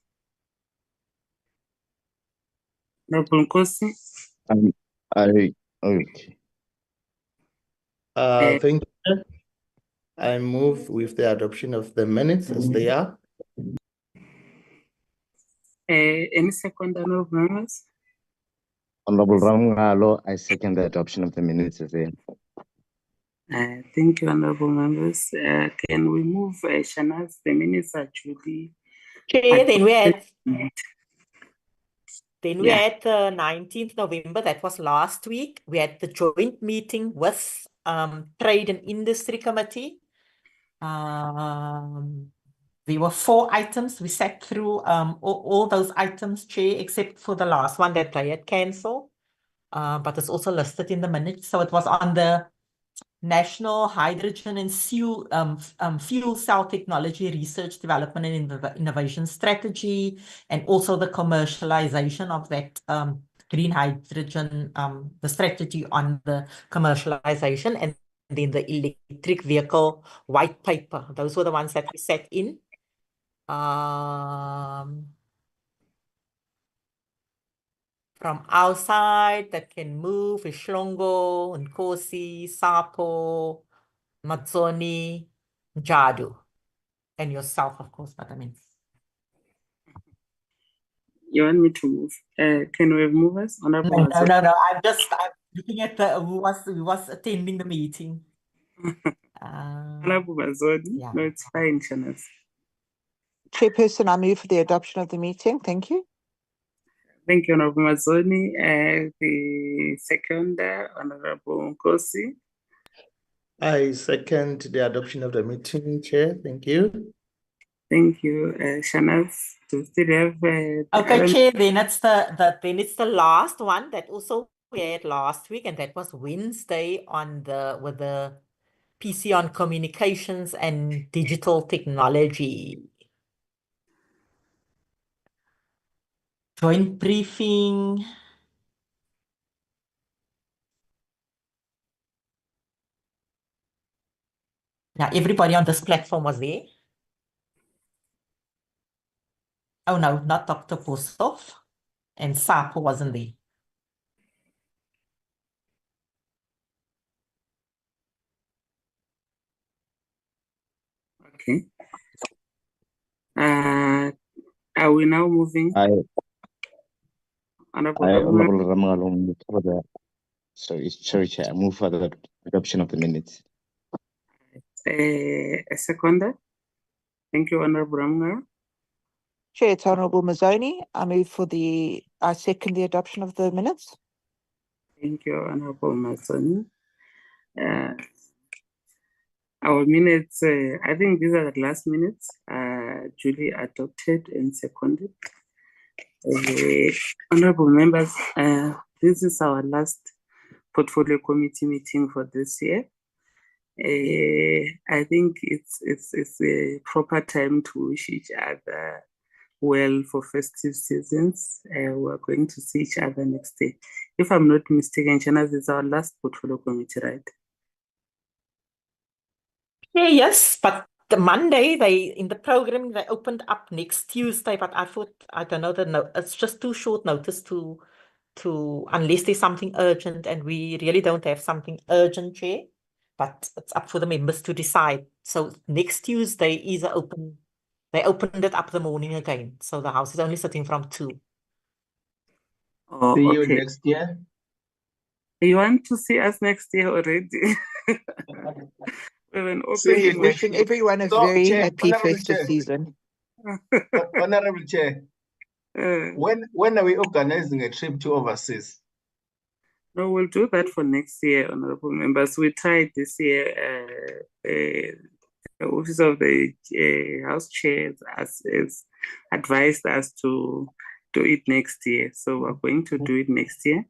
Honorable Nkosi? Okay. Thank you. I move with the adoption of the minutes as they are. Any second, honorable members? Honorable Ramngalo, I second the adoption of the minutes as they are. Thank you, honorable members. Can we move Shanaz? The minutes are duly. Okay, then we had Yeah. the 19th November, that was last week. We had the joint meeting with Trade and Industry Committee. There were 4 items. We sat through all those items, Chair, except for the last one that they had cancelled. But it's also listed in the minutes. So it was on the National Hydrogen and Fuel Cell Technology Research Development and Innovation Strategy, and also the commercialization of that green hydrogen, the strategy on the commercialization, and then the electric vehicle white paper. Those were the ones that we sat in. From outside that can move is Shlongo, Nkosi, Sapo, Matsoni, Jadu, and yourself, of course, but I mean. You want me to move? Can we move us? Honorable No, Matsoni? no. I'm looking at who was attending the meeting. Honorable Matsoni? Yeah. No, it's fine, Shanas. Chairperson, I move for the adoption of the meeting. Thank you. Thank you, Honorable Matsoni. The second, Honorable Nkosi. I second the adoption of the meeting, Chair. Thank you. Thank you, Shanas. Do you still have Okay, Chair, then it's the last one that also we had last week, and that was Wednesday with the PC on communications and digital technology. Joint briefing. Now, everybody on this platform was there. Oh, no, not Dr. Posthoff. And Sapo wasn't there. Okay. Are we now moving? Honorable Honorable Ramalo, sorry, Chair, I move for the adoption of the minutes. A seconder. Thank you, Honorable Ramgar. Chair, it's Honorable Mazzoni. I second the adoption of the minutes. Thank you, Honorable Mazzoni. Our minutes, I think these are the last minutes, duly adopted and seconded. Honorable members, this is our last portfolio committee meeting for this year. I think it's a proper time to wish each other well for festive seasons. We're going to see each other next day. If I'm not mistaken, Chana, this is our last portfolio committee, right? Yeah, yes, but the Monday in the program they opened up next Tuesday, but I thought I don't know it's just too short notice to unless there's something urgent, and we really don't have something urgent, Chair. But it's up for the members to decide. So next Tuesday is open. They opened it up the morning again, so the house is only sitting from 2. Oh, See you okay. next year. You want to see us next year already? We have an See you opening. next Wishing year. everyone a So, very Chair, happy Honorable festive Chair. season. Honorable Chair, when are we organizing a trip to overseas? No, we'll do that for next year, honorable members. We tried this year. The Office of the House Chair has advised us to do it next year. So we're going to do it next year.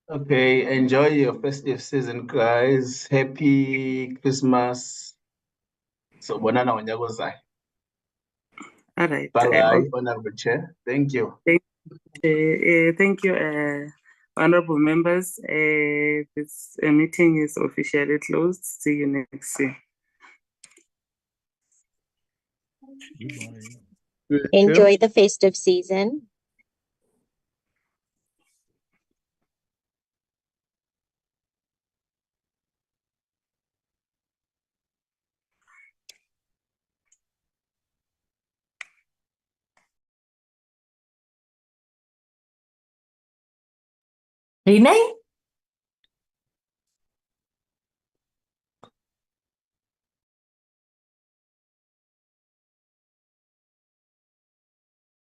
Okay, enjoy your festive season, guys. Happy Christmas. So, bonana wanyagoza. All right. Bye, Honorable Chair. Thank you. Thank you, honorable members. This meeting is officially closed. See you next year. Enjoy the festive season. Renee?